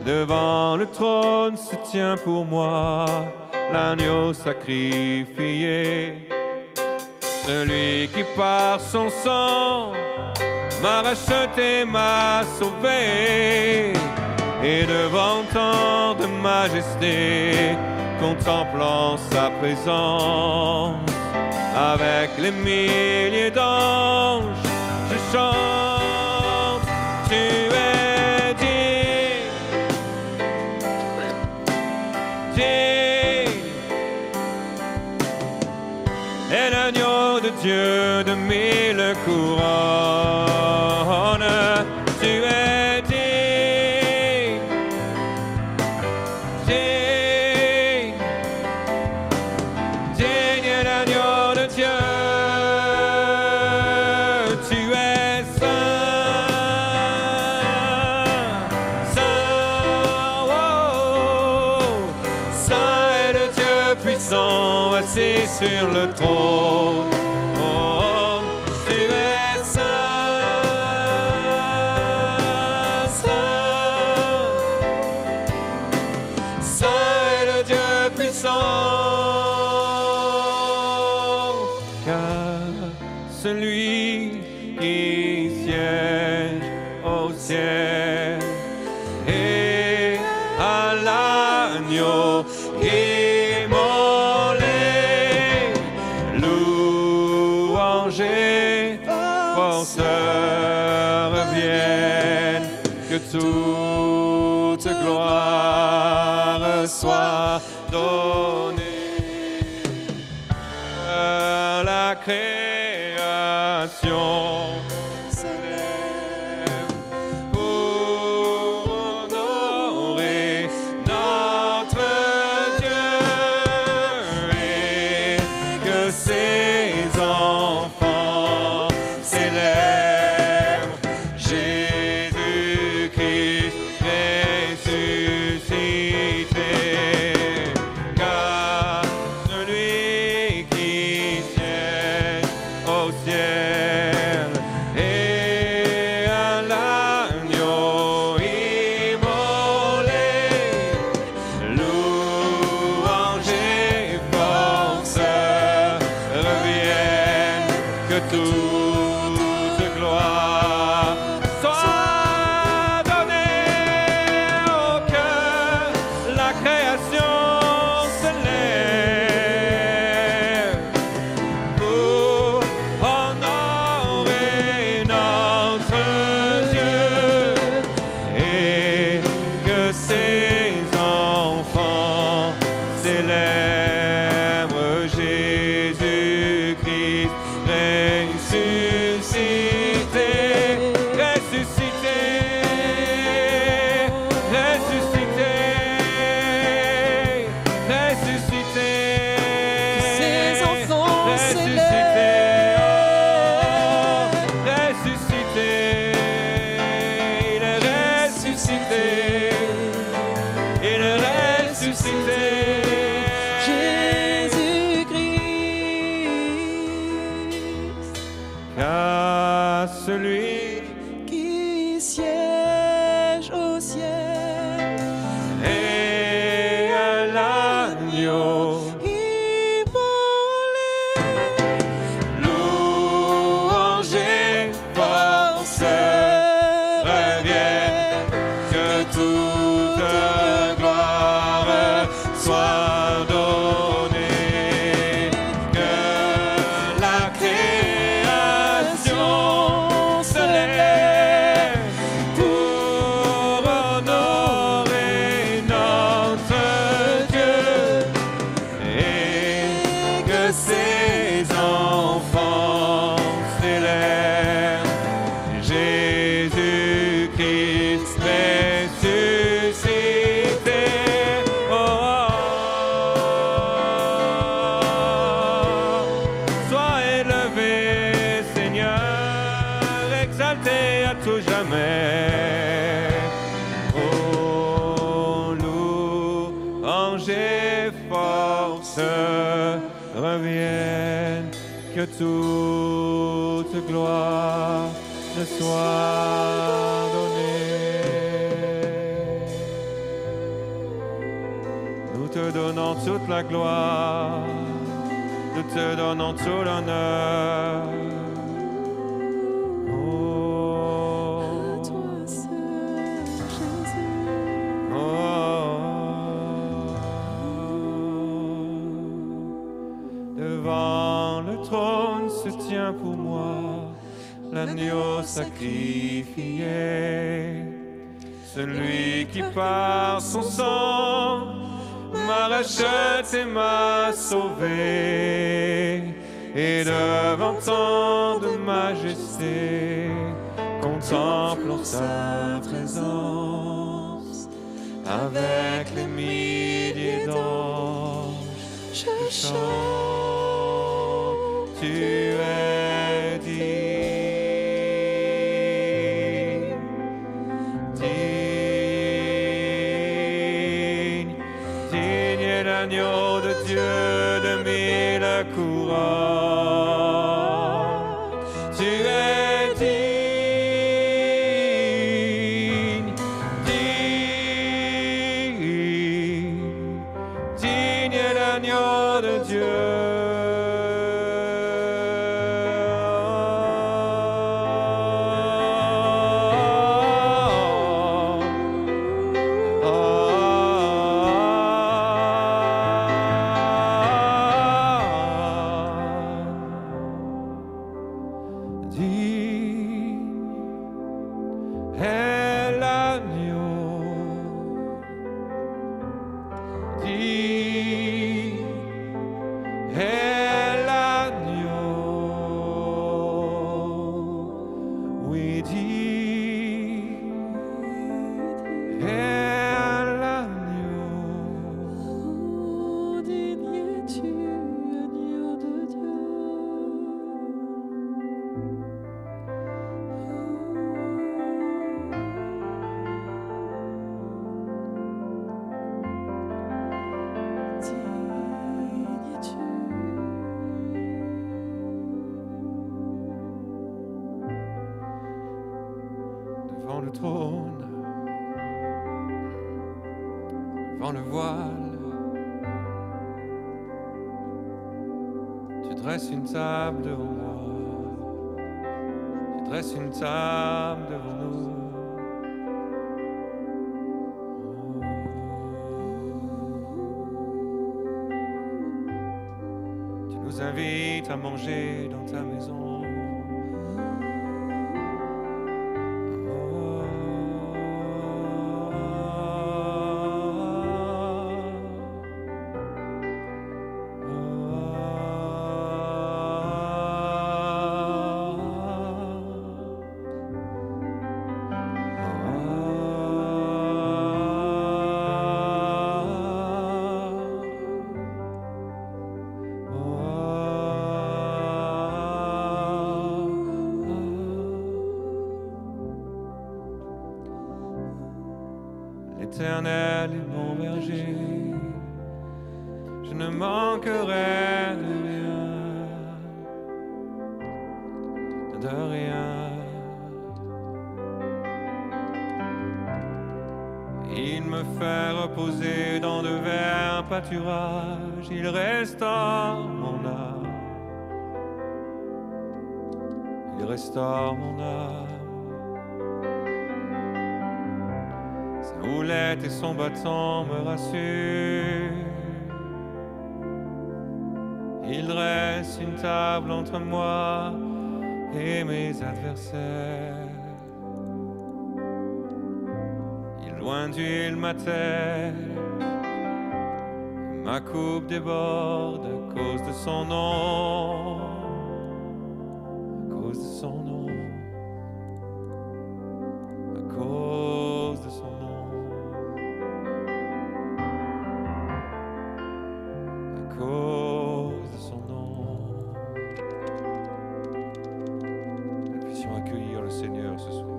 Devant le trône se tient pour moi l'agneau sacrifié. Celui qui par son sang m'a racheté, m'a sauvé. Et devant tant de majesté, contemplant sa présence, avec les milliers d'anges, je chante, tu es digne, digne. Et l'agneau de Dieu de mille couronnes, tu es digne, digne, digne est l'agneau de Dieu, tu es saint, saint, oh, saint est le Dieu puissant, assis sur le trône. Oh, tu es saint, saint, saint est le Dieu puissant, car celui qui siège au ciel et à l'agneau immolé, louange et force reviennent, que toute gloire soit donnée à la création. S'élève pour honorer notre Dieu et que ses enfants célèbrent Jésus-Christ ressuscité. Car celui qui siège au ciel et à l'agneau immolé, louange et force reviennent, que toute gloire soit donnée au cœur, la création s'élève pour honorer notre Dieu et que ses enfants célèbrent Jésus-Christ ressuscité, ressuscité, ressuscité, ressuscité. Ses enfants ressuscité, ressuscité, il est ressuscité, il est ressuscité. Jésus-Christ Car celui qui siège au ciel est à l'agneau immolé, louange et force reviennent, que toute gloire soit donnée, que la création se lève jamais. Oh, louange et force reviennent, que toute gloire te soit donnée. Nous te donnons toute la gloire, nous te donnons tout l'honneur. Pour moi, l'agneau sacrifié, celui qui par son sang m'a racheté, m'a sauvé, et devant tant de majesté, contemplons sa présence, avec les milliers d'anges, je chante. Tu es digne, digne, digne est l'agneau de Dieu de mille couronnes. Tu es digne, digne, digne est l'agneau de Dieu. Devant le trône, devant le voile, tu dresses une table devant moi, tu dresses une table devant nous. Tu nous invites à manger dans ta maison. L'Éternel est mon berger, je ne manquerai de rien, de rien. Il me fait reposer dans de verts pâturages, il restaure mon âme, il restaure mon âme. Sa houlette et son bâton me rassurent. Il dresse une table entre moi et mes adversaires. Il loin d'huile ma tête, ma coupe déborde à cause de son nom, à cause de son nom, à cause de son nom. Cause de son nom. Nous puissions accueillir le Seigneur ce soir.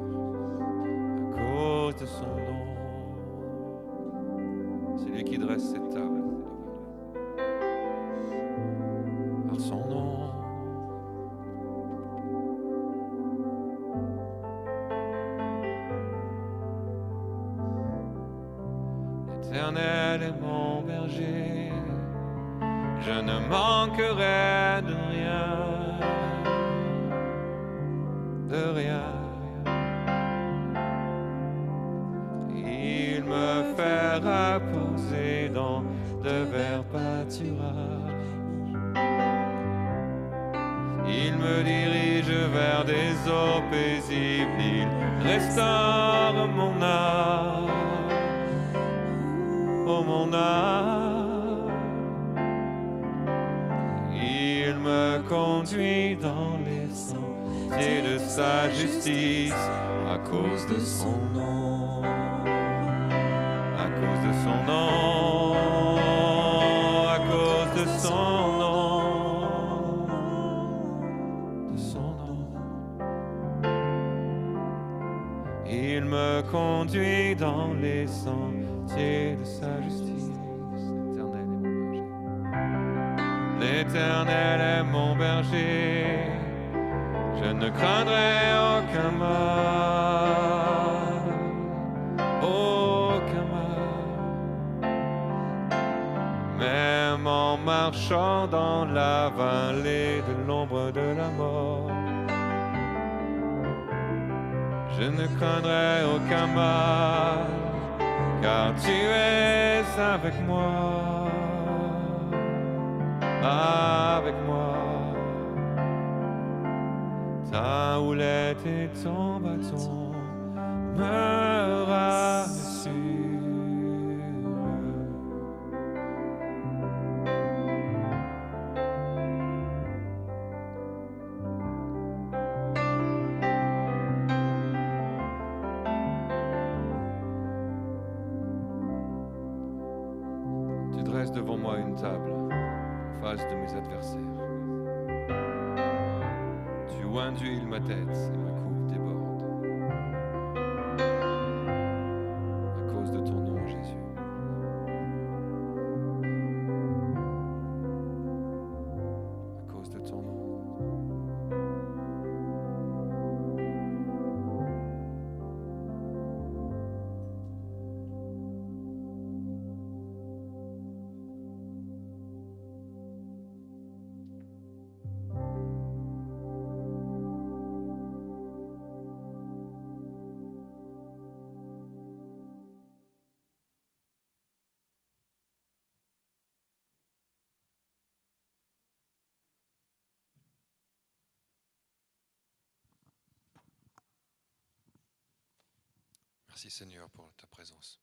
son nom. C'est lui qui dresse cette table. Par son nom. L'Éternel est mon berger, je ne manquerai de rien, de rien. Il me fait reposer dans de verts pâturages. Il me dirige vers des eaux paisibles, il restaure mon âme, oh mon âme. Il me conduit dans les sentiers de sa justice à cause de son nom, à cause de son nom, à cause de son nom. Il me conduit dans les sentiers de sa justice. L'Éternel est mon berger, je ne craindrai aucun mal, aucun mal. Même en marchant dans la vallée de l'ombre de la mort, je ne craindrai aucun mal, car tu es avec moi, avec moi. Ta houlette et ton bâton me rassurent. Devant moi une table en face de mes adversaires. Tu oins d'huile ma tête et ma coupe déborde. À cause de ton nom, Jésus. À cause de ton nom. Merci Seigneur pour ta présence.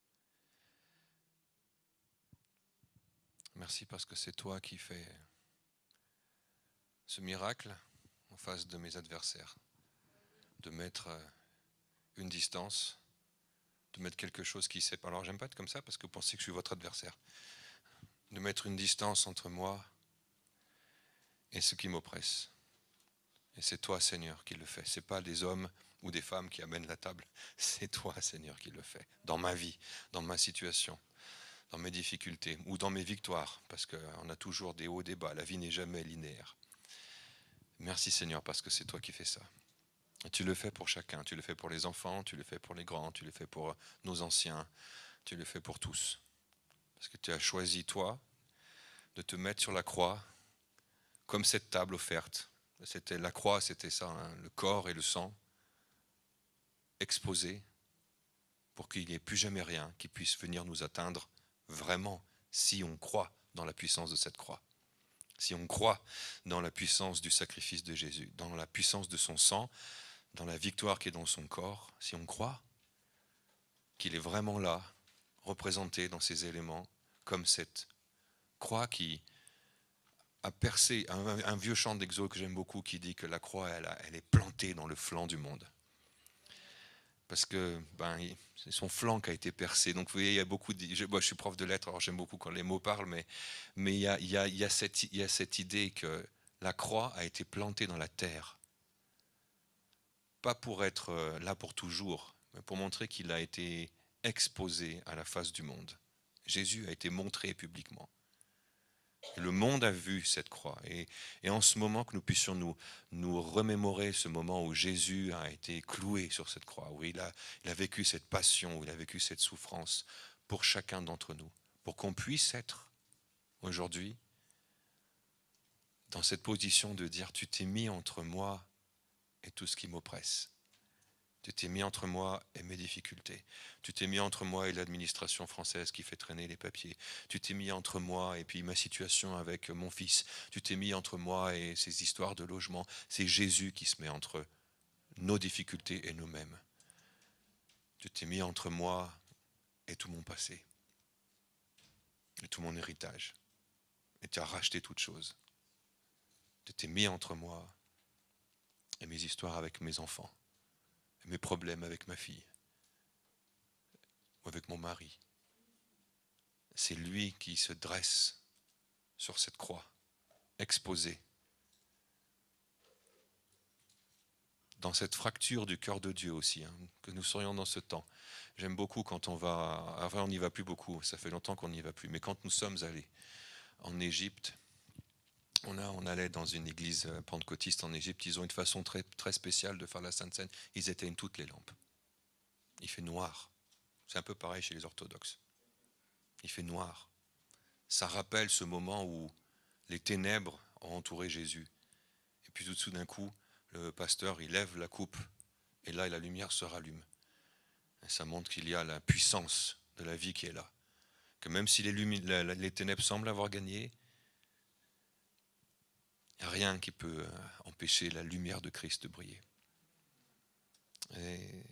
Merci parce que c'est toi qui fais ce miracle en face de mes adversaires. De mettre une distance, de mettre quelque chose qui sépare. Alors j'aime pas être comme ça parce que vous pensez que je suis votre adversaire. De mettre une distance entre moi et ce qui m'oppresse. Et c'est toi Seigneur qui le fais. C'est pas des hommes ou des femmes qui amènent la table. C'est toi, Seigneur, qui le fais. Dans ma vie, dans ma situation, dans mes difficultés ou dans mes victoires. Parce qu'on a toujours des hauts, des bas. La vie n'est jamais linéaire. Merci, Seigneur, parce que c'est toi qui fais ça. Et tu le fais pour chacun. Tu le fais pour les enfants, tu le fais pour les grands, tu le fais pour nos anciens. Tu le fais pour tous. Parce que tu as choisi, toi, de te mettre sur la croix comme cette table offerte. La croix, c'était ça, hein, le corps et le sang. Exposé pour qu'il n'y ait plus jamais rien qui puisse venir nous atteindre vraiment si on croit dans la puissance de cette croix, si on croit dans la puissance du sacrifice de Jésus, dans la puissance de son sang, dans la victoire qui est dans son corps, si on croit qu'il est vraiment là, représenté dans ces éléments, comme cette croix qui a percé, un vieux chant d'Exode que j'aime beaucoup qui dit que la croix elle est plantée dans le flanc du monde. Parce que c'est son flanc qui a été percé. Donc vous voyez, il y a beaucoup de... je suis prof de lettres, alors j'aime beaucoup quand les mots parlent, mais il y a cette idée que la croix a été plantée dans la terre. Pas pour être là pour toujours, mais pour montrer qu'il a été exposé à la face du monde. Jésus a été montré publiquement. Et le monde a vu cette croix. Et en ce moment, que nous puissions nous remémorer ce moment où Jésus a été cloué sur cette croix, où il a vécu cette passion, où il a vécu cette souffrance pour chacun d'entre nous, pour qu'on puisse être aujourd'hui dans cette position de dire, tu t'es mis entre moi et tout ce qui m'oppresse. Tu t'es mis entre moi et mes difficultés. Tu t'es mis entre moi et l'administration française qui fait traîner les papiers. Tu t'es mis entre moi et puis ma situation avec mon fils. Tu t'es mis entre moi et ces histoires de logement. C'est Jésus qui se met entre nos difficultés et nous-mêmes. Tu t'es mis entre moi et tout mon passé. Et tout mon héritage. Et tu as racheté toutes choses. Tu t'es mis entre moi et mes histoires avec mes enfants. Mes problèmes avec ma fille ou avec mon mari. C'est lui qui se dresse sur cette croix, exposé, dans cette fracture du cœur de Dieu aussi, hein, que nous serions dans ce temps. J'aime beaucoup quand on va, enfin on n'y va plus beaucoup, ça fait longtemps qu'on n'y va plus, mais quand nous sommes allés en Égypte, on allait dans une église pentecôtiste en Égypte, ils ont une façon très, très spéciale de faire la Sainte Seine, ils éteignent toutes les lampes. Il fait noir. C'est un peu pareil chez les orthodoxes. Il fait noir. Ça rappelle ce moment où les ténèbres ont entouré Jésus. Et puis tout d'un coup, le pasteur, il lève la coupe, et là, la lumière se rallume. Et ça montre qu'il y a la puissance de la vie qui est là. Que même si les ténèbres semblent avoir gagné, il n'y a rien qui peut empêcher la lumière de Christ de briller. Et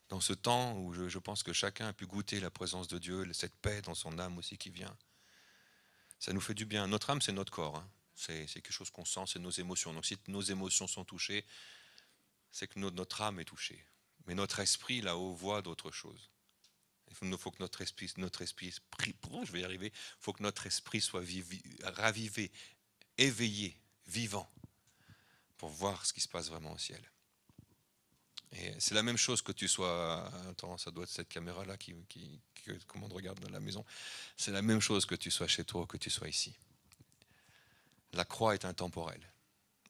dans ce temps où je pense que chacun a pu goûter la présence de Dieu, cette paix dans son âme aussi qui vient, ça nous fait du bien. Notre âme, c'est notre corps. Hein. C'est quelque chose qu'on sent, c'est nos émotions. Donc si nos émotions sont touchées, c'est que notre âme est touchée. Mais notre esprit, là-haut, voit d'autres choses. Il faut que notre esprit je vais y arriver, il faut que notre esprit soit ravivé, éveillé, vivant, pour voir ce qui se passe vraiment au ciel. Et c'est la même chose que tu sois, attends, ça doit être cette caméra-là que comment on regarde dans la maison, c'est la même chose que tu sois chez toi ou que tu sois ici. La croix est intemporelle.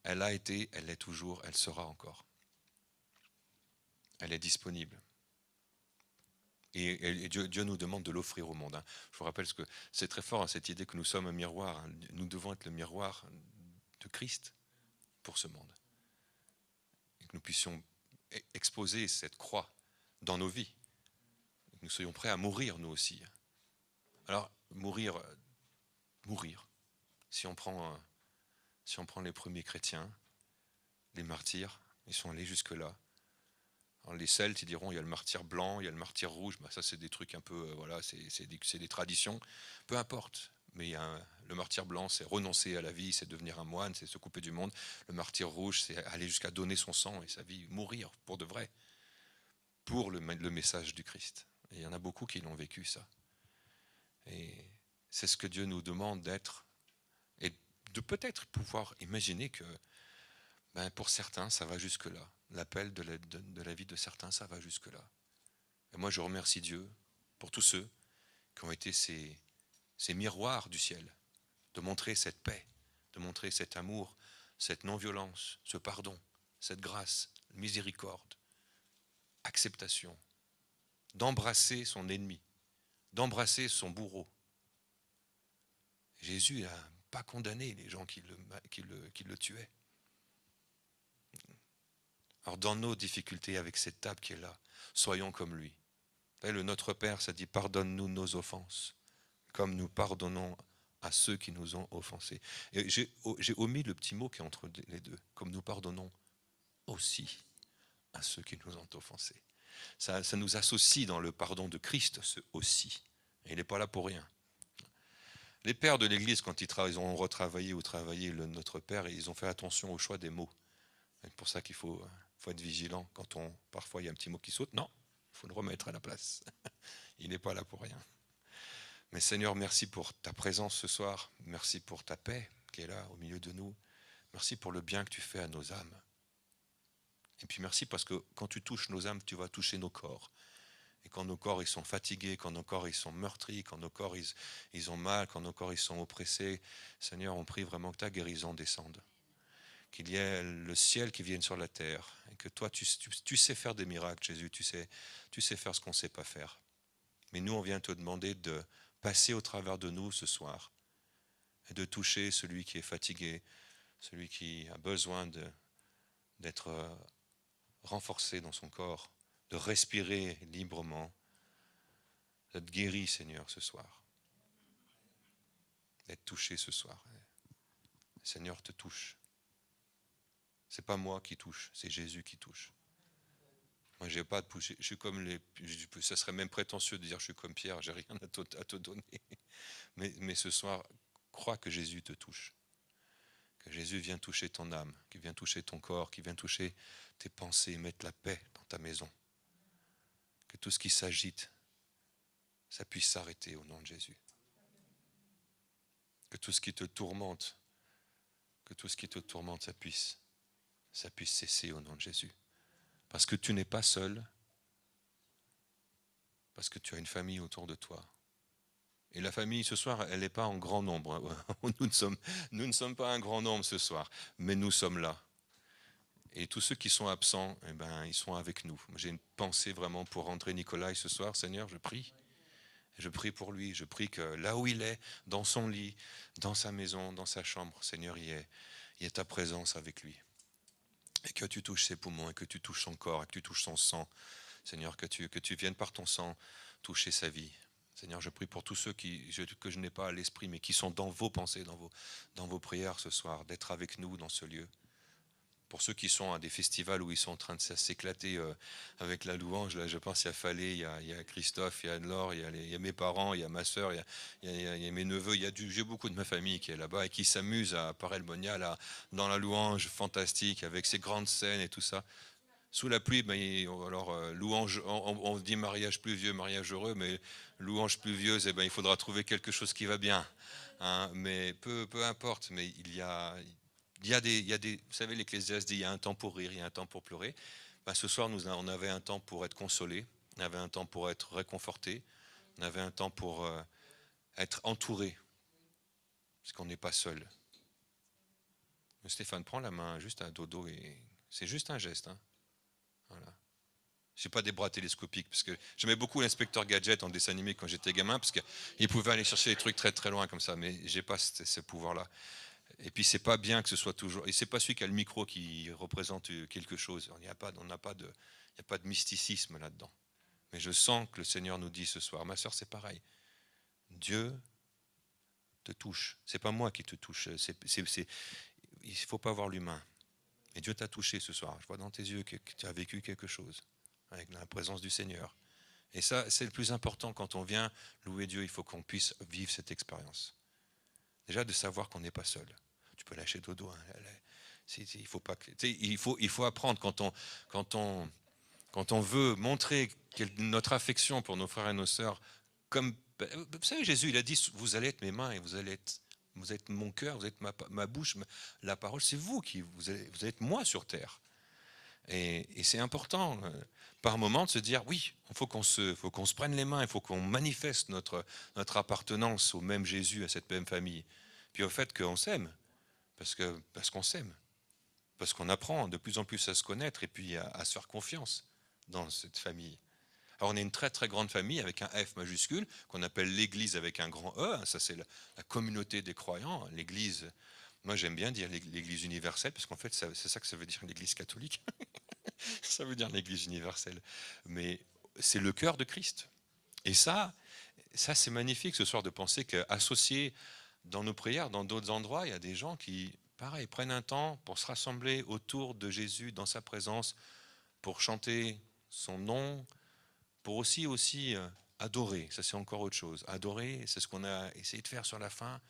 Elle a été, elle l'est toujours, elle sera encore. Elle est disponible. Et Dieu nous demande de l'offrir au monde. Hein. Je vous rappelle que c'est très fort, hein, cette idée que nous sommes un miroir. Hein. Nous devons être le miroir de Christ pour ce monde. Et que nous puissions exposer cette croix dans nos vies. Et que nous soyons prêts à mourir, nous aussi. Alors, mourir. Si on prend les premiers chrétiens, les martyrs, ils sont allés jusque-là. Alors les Celtes, ils diront, il y a le martyr blanc, il y a le martyr rouge. Ben, ça, c'est des trucs un peu, voilà, c'est des traditions. Peu importe. Mais le martyr blanc, c'est renoncer à la vie, c'est devenir un moine, c'est se couper du monde. Le martyr rouge, c'est aller jusqu'à donner son sang et sa vie, mourir pour de vrai, pour le message du Christ. Et il y en a beaucoup qui l'ont vécu, ça. Et c'est ce que Dieu nous demande d'être. Et de peut-être pouvoir imaginer que pour certains, ça va jusque-là. L'appel de la vie de certains, ça va jusque-là. Et moi, je remercie Dieu pour tous ceux qui ont été ces miroirs du ciel, de montrer cette paix, de montrer cet amour, cette non-violence, ce pardon, cette grâce, miséricorde, acceptation, d'embrasser son ennemi, d'embrasser son bourreau. Jésus n'a pas condamné les gens qui le tuaient. Alors dans nos difficultés avec cette table qui est là, soyons comme lui. Le Notre Père, ça dit, pardonne-nous nos offenses, comme nous pardonnons à ceux qui nous ont offensés. Et j'ai omis le petit mot qui est entre les deux, comme nous pardonnons aussi à ceux qui nous ont offensés. Ça nous associe dans le pardon de Christ, ce aussi. Et il n'est pas là pour rien. Les pères de l'Église, quand ils ont retravaillé ou travaillé Notre Père, ils ont fait attention au choix des mots. C'est pour ça qu'il faut être vigilant quand parfois il y a un petit mot qui saute. Non, il faut le remettre à la place. Il n'est pas là pour rien. Mais Seigneur, merci pour ta présence ce soir. Merci pour ta paix qui est là au milieu de nous. Merci pour le bien que tu fais à nos âmes. Et puis merci parce que quand tu touches nos âmes, tu vas toucher nos corps. Et quand nos corps ils sont fatigués, quand nos corps ils sont meurtris, quand nos corps ils ont mal, quand nos corps ils sont oppressés, Seigneur, on prie vraiment que ta guérison descende. Qu'il y ait le ciel qui vienne sur la terre. Et que toi, tu sais faire des miracles, Jésus, tu sais faire ce qu'on ne sait pas faire. Mais nous, on vient te demander de passer au travers de nous ce soir et de toucher celui qui est fatigué, celui qui a besoin d'être renforcé dans son corps, de respirer librement, d'être guéri, Seigneur, ce soir, d'être touché ce soir. Le Seigneur te touche. C'est pas moi qui touche, c'est Jésus qui touche. Moi, j'ai pas de poussée. Je suis comme ça serait même prétentieux de dire je suis comme Pierre, j'ai rien à te donner. Mais ce soir, crois que Jésus te touche. Que Jésus vient toucher ton âme, qu'il vient toucher ton corps, qu'il vient toucher tes pensées, mettre la paix dans ta maison. Que tout ce qui s'agite, ça puisse s'arrêter au nom de Jésus. Que tout ce qui te tourmente, ça puisse cesser au nom de Jésus. Parce que tu n'es pas seul, parce que tu as une famille autour de toi. Et la famille ce soir, elle n'est pas en grand nombre. Nous ne sommes pas un grand nombre ce soir, mais nous sommes là. Et tous ceux qui sont absents, eh ben, ils sont avec nous. J'ai une pensée vraiment pour André Nicolai ce soir. Seigneur, je prie. Je prie pour lui. Je prie que là où il est, dans son lit, dans sa maison, dans sa chambre, Seigneur, il y ait ta présence avec lui. Et que tu touches ses poumons, et que tu touches son corps, et que tu touches son sang. Seigneur, que tu viennes par ton sang toucher sa vie. Seigneur, je prie pour tous ceux que je n'ai pas à l'esprit, mais qui sont dans vos pensées, dans vos prières ce soir, d'être avec nous dans ce lieu. Pour ceux qui sont à des festivals où ils sont en train de s'éclater avec la louange, là, je pense qu'il y a Fallé, il y a Christophe, il y a Anne-Laure, il y a mes parents, il y a ma soeur, il y a mes neveux, j'ai beaucoup de ma famille qui est là-bas et qui s'amuse à Parelbonia, là, dans la louange fantastique, avec ces grandes scènes et tout ça. Sous la pluie, louange, on dit mariage pluvieux, mariage heureux, mais louange pluvieuse, il faudra trouver quelque chose qui va bien. Hein, mais peu importe, mais il y a des, vous savez, l'Ecclésiaste dit il y a un temps pour rire, il y a un temps pour pleurer. Ce soir, on avait un temps pour être consolé, on avait un temps pour être réconforté, on avait un temps pour être entouré, parce qu'on n'est pas seul. Stéphane, prends la main juste à dodo et c'est juste un geste. Hein. Voilà. Je n'ai pas des bras télescopiques, parce que j'aimais beaucoup l'inspecteur Gadget en dessin animé quand j'étais gamin, parce qu'il pouvait aller chercher des trucs très très loin comme ça, mais j'ai pas ce pouvoir-là. Et puis c'est pas bien que ce soit toujours. Et c'est pas celui qui a le micro qui représente quelque chose. Il n'y a pas de mysticisme là-dedans. Mais je sens que le Seigneur nous dit ce soir, ma soeur, c'est pareil. Dieu te touche. C'est pas moi qui te touche. Il ne faut pas voir l'humain. Et Dieu t'a touché ce soir. Je vois dans tes yeux que tu as vécu quelque chose avec la présence du Seigneur. Et ça, c'est le plus important quand on vient louer Dieu. Il faut qu'on puisse vivre cette expérience. Déjà de savoir qu'on n'est pas seul. Tu peux lâcher dodo. Hein. Il faut apprendre quand on veut montrer notre affection pour nos frères et nos sœurs. Comme vous savez, Jésus, il a dit, vous allez être mes mains et vous êtes mon cœur, vous êtes ma bouche, la parole, c'est vous allez être moi sur terre. Et c'est important, par moment, de se dire, oui, il faut qu'on se prenne les mains, il faut qu'on manifeste notre appartenance au même Jésus, à cette même famille. Puis au fait qu'on s'aime, parce qu'on s'aime, parce qu'on apprend de plus en plus à se connaître et puis à se faire confiance dans cette famille. Alors on est une très très grande famille avec un F majuscule qu'on appelle l'Église avec un grand E. Ça c'est la communauté des croyants. L'Église, moi j'aime bien dire l'Église universelle parce qu'en fait c'est ça que ça veut dire l'Église catholique. Ça veut dire l'Église universelle. Mais c'est le cœur de Christ. Et ça c'est magnifique ce soir de penser qu'associé dans nos prières, dans d'autres endroits, il y a des gens qui, pareil, prennent un temps pour se rassembler autour de Jésus dans sa présence, pour chanter son nom, pour aussi adorer. Ça, c'est encore autre chose. Adorer, c'est ce qu'on a essayé de faire sur la fin.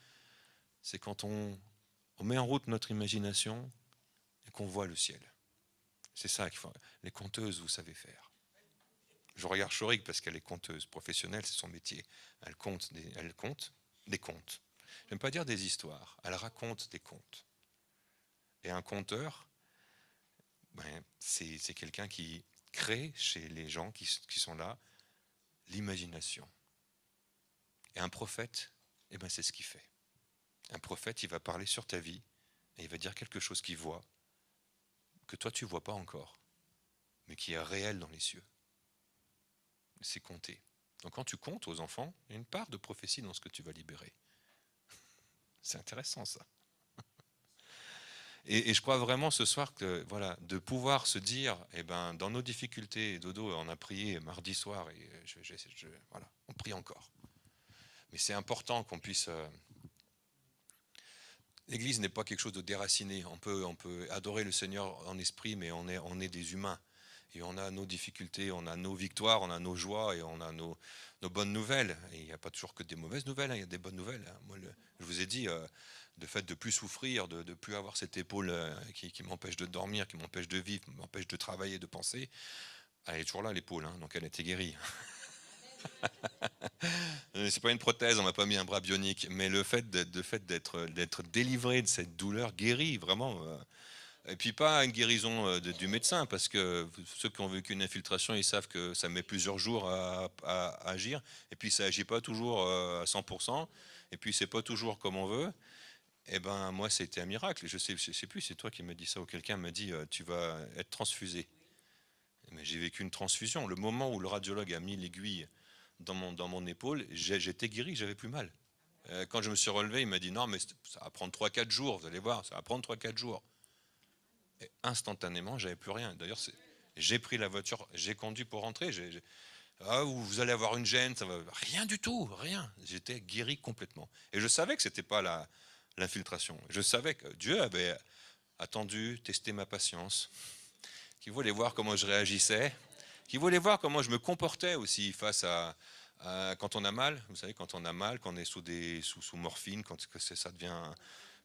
C'est quand on met en route notre imagination et qu'on voit le ciel. C'est ça qu'il faut. Les conteuses, vous savez faire. Je regarde Chorig parce qu'elle est conteuse professionnelle, c'est son métier. Elle compte des contes. J'aime pas dire des histoires, elle raconte des contes. Et un conteur, c'est quelqu'un qui crée chez les gens qui sont là l'imagination. Et un prophète, eh ben c'est ce qu'il fait. Un prophète, il va parler sur ta vie et il va dire quelque chose qu'il voit, que toi tu ne vois pas encore, mais qui est réel dans les cieux. C'est compté. Donc quand tu comptes aux enfants, il y a une part de prophétie dans ce que tu vas libérer. C'est intéressant ça. Et je crois vraiment ce soir que voilà, de pouvoir se dire, eh ben, dans nos difficultés, Dodo, on a prié mardi soir et voilà, on prie encore. Mais c'est important qu'on puisse. L'Église n'est pas quelque chose de déraciné. On peut adorer le Seigneur en esprit, mais on est des humains. Et on a nos difficultés, on a nos victoires, on a nos joies et on a nos bonnes nouvelles. Et il n'y a pas toujours que des mauvaises nouvelles, hein, il y a des bonnes nouvelles. Moi, je vous ai dit, le fait de ne plus souffrir, de ne plus avoir cette épaule qui m'empêche de dormir, qui m'empêche de vivre, qui m'empêche de travailler, de penser, elle est toujours là l'épaule, hein, donc elle a été guérie. C'est pas une prothèse, on m'a pas mis un bras bionique, mais le fait d'être délivré de cette douleur guérit vraiment. Et puis pas une guérison du médecin, parce que ceux qui ont vécu une infiltration, ils savent que ça met plusieurs jours à agir, et puis ça agit pas toujours à 100%, et puis c'est pas toujours comme on veut. Et ben moi c'était un miracle. Je sais plus, c'est toi qui m'as dit ça ou quelqu'un m'a dit tu vas être transfusé. Mais j'ai vécu une transfusion. Le moment où le radiologue a mis l'aiguille dans mon épaule, j'étais guéri, j'avais plus mal. Quand je me suis relevé, il m'a dit non, mais ça va prendre 3-4 jours, vous allez voir, ça va prendre 3-4 jours. Et instantanément, j'avais plus rien. D'ailleurs, j'ai pris la voiture, j'ai conduit pour rentrer. Ah, vous allez avoir une gêne, ça va. Rien du tout, rien. J'étais guéri complètement. Et je savais que c'était pas l'infiltration. Je savais que Dieu avait attendu, testé ma patience, qu'il voulait voir comment je réagissais, qu'il voulait voir comment je me comportais aussi face à quand on a mal. Vous savez, quand on a mal, quand on est sous morphine, quand ça devient,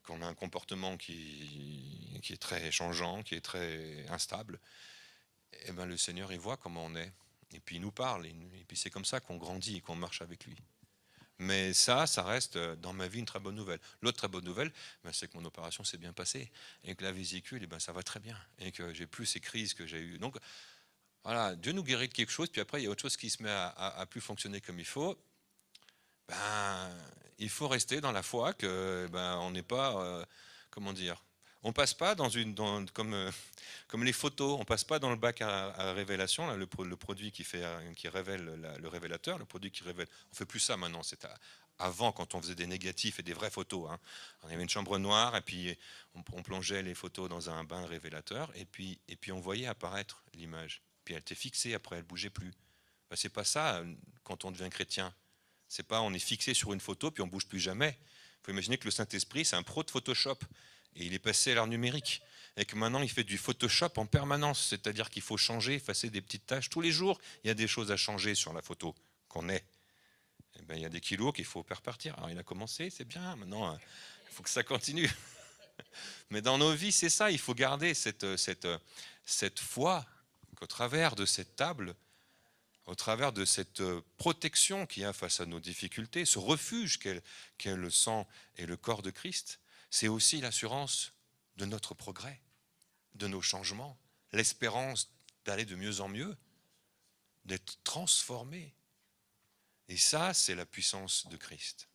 qu'on a un comportement qui est très changeant, qui est très instable, et ben le Seigneur, il voit comment on est. Et puis il nous parle, et puis c'est comme ça qu'on grandit et qu'on marche avec lui. Mais ça reste dans ma vie une très bonne nouvelle. L'autre très bonne nouvelle, ben, c'est que mon opération s'est bien passée, et que la vésicule, et ben, ça va très bien, et que j'ai plus ces crises que j'ai eues. Donc voilà, Dieu nous guérit de quelque chose, puis après il y a autre chose qui se met à plus fonctionner comme il faut. Ben, il faut rester dans la foi que ben, on n'est pas, comment dire, on passe pas comme les photos, on passe pas dans le bac à révélation, là, le produit qui révèle le révélateur, le produit qui révèle. On fait plus ça maintenant. C'est avant, quand on faisait des négatifs et des vraies photos. Hein. On avait une chambre noire et puis on plongeait les photos dans un bain révélateur et puis on voyait apparaître l'image. Puis elle était fixée, après elle bougeait plus. Ben, c'est pas ça quand on devient chrétien. C'est pas on est fixé sur une photo puis on bouge plus jamais. Il faut imaginer que le Saint-Esprit, c'est un pro de Photoshop. Et il est passé à l'art numérique. Et que maintenant, il fait du Photoshop en permanence. C'est-à-dire qu'il faut changer, effacer des petites tâches. Tous les jours, il y a des choses à changer sur la photo qu'on est. Et ben, il y a des kilos qu'il faut faire partir. Alors, il a commencé, c'est bien. Maintenant, il faut que ça continue. Mais dans nos vies, c'est ça. Il faut garder cette foi qu'au travers de cette table, au travers de cette protection qu'il y a face à nos difficultés, ce refuge qu'est le sang et le corps de Christ, c'est aussi l'assurance de notre progrès, de nos changements, l'espérance d'aller de mieux en mieux, d'être transformé. Et ça, c'est la puissance de Christ.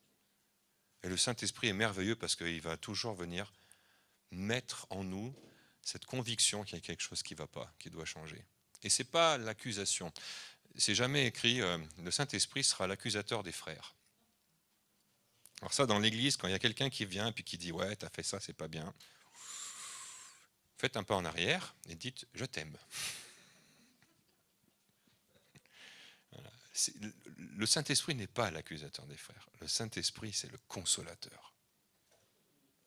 Et le Saint-Esprit est merveilleux parce qu'il va toujours venir mettre en nous cette conviction qu'il y a quelque chose qui ne va pas, qui doit changer. Et ce n'est pas l'accusation. C'est jamais écrit le Saint-Esprit sera l'accusateur des frères. Alors ça, dans l'église, quand il y a quelqu'un qui vient et puis qui dit « Ouais, t'as fait ça, c'est pas bien », faites un pas en arrière et dites « Je t'aime ». Voilà. Le Saint-Esprit n'est pas l'accusateur des frères. Le Saint-Esprit, c'est le consolateur.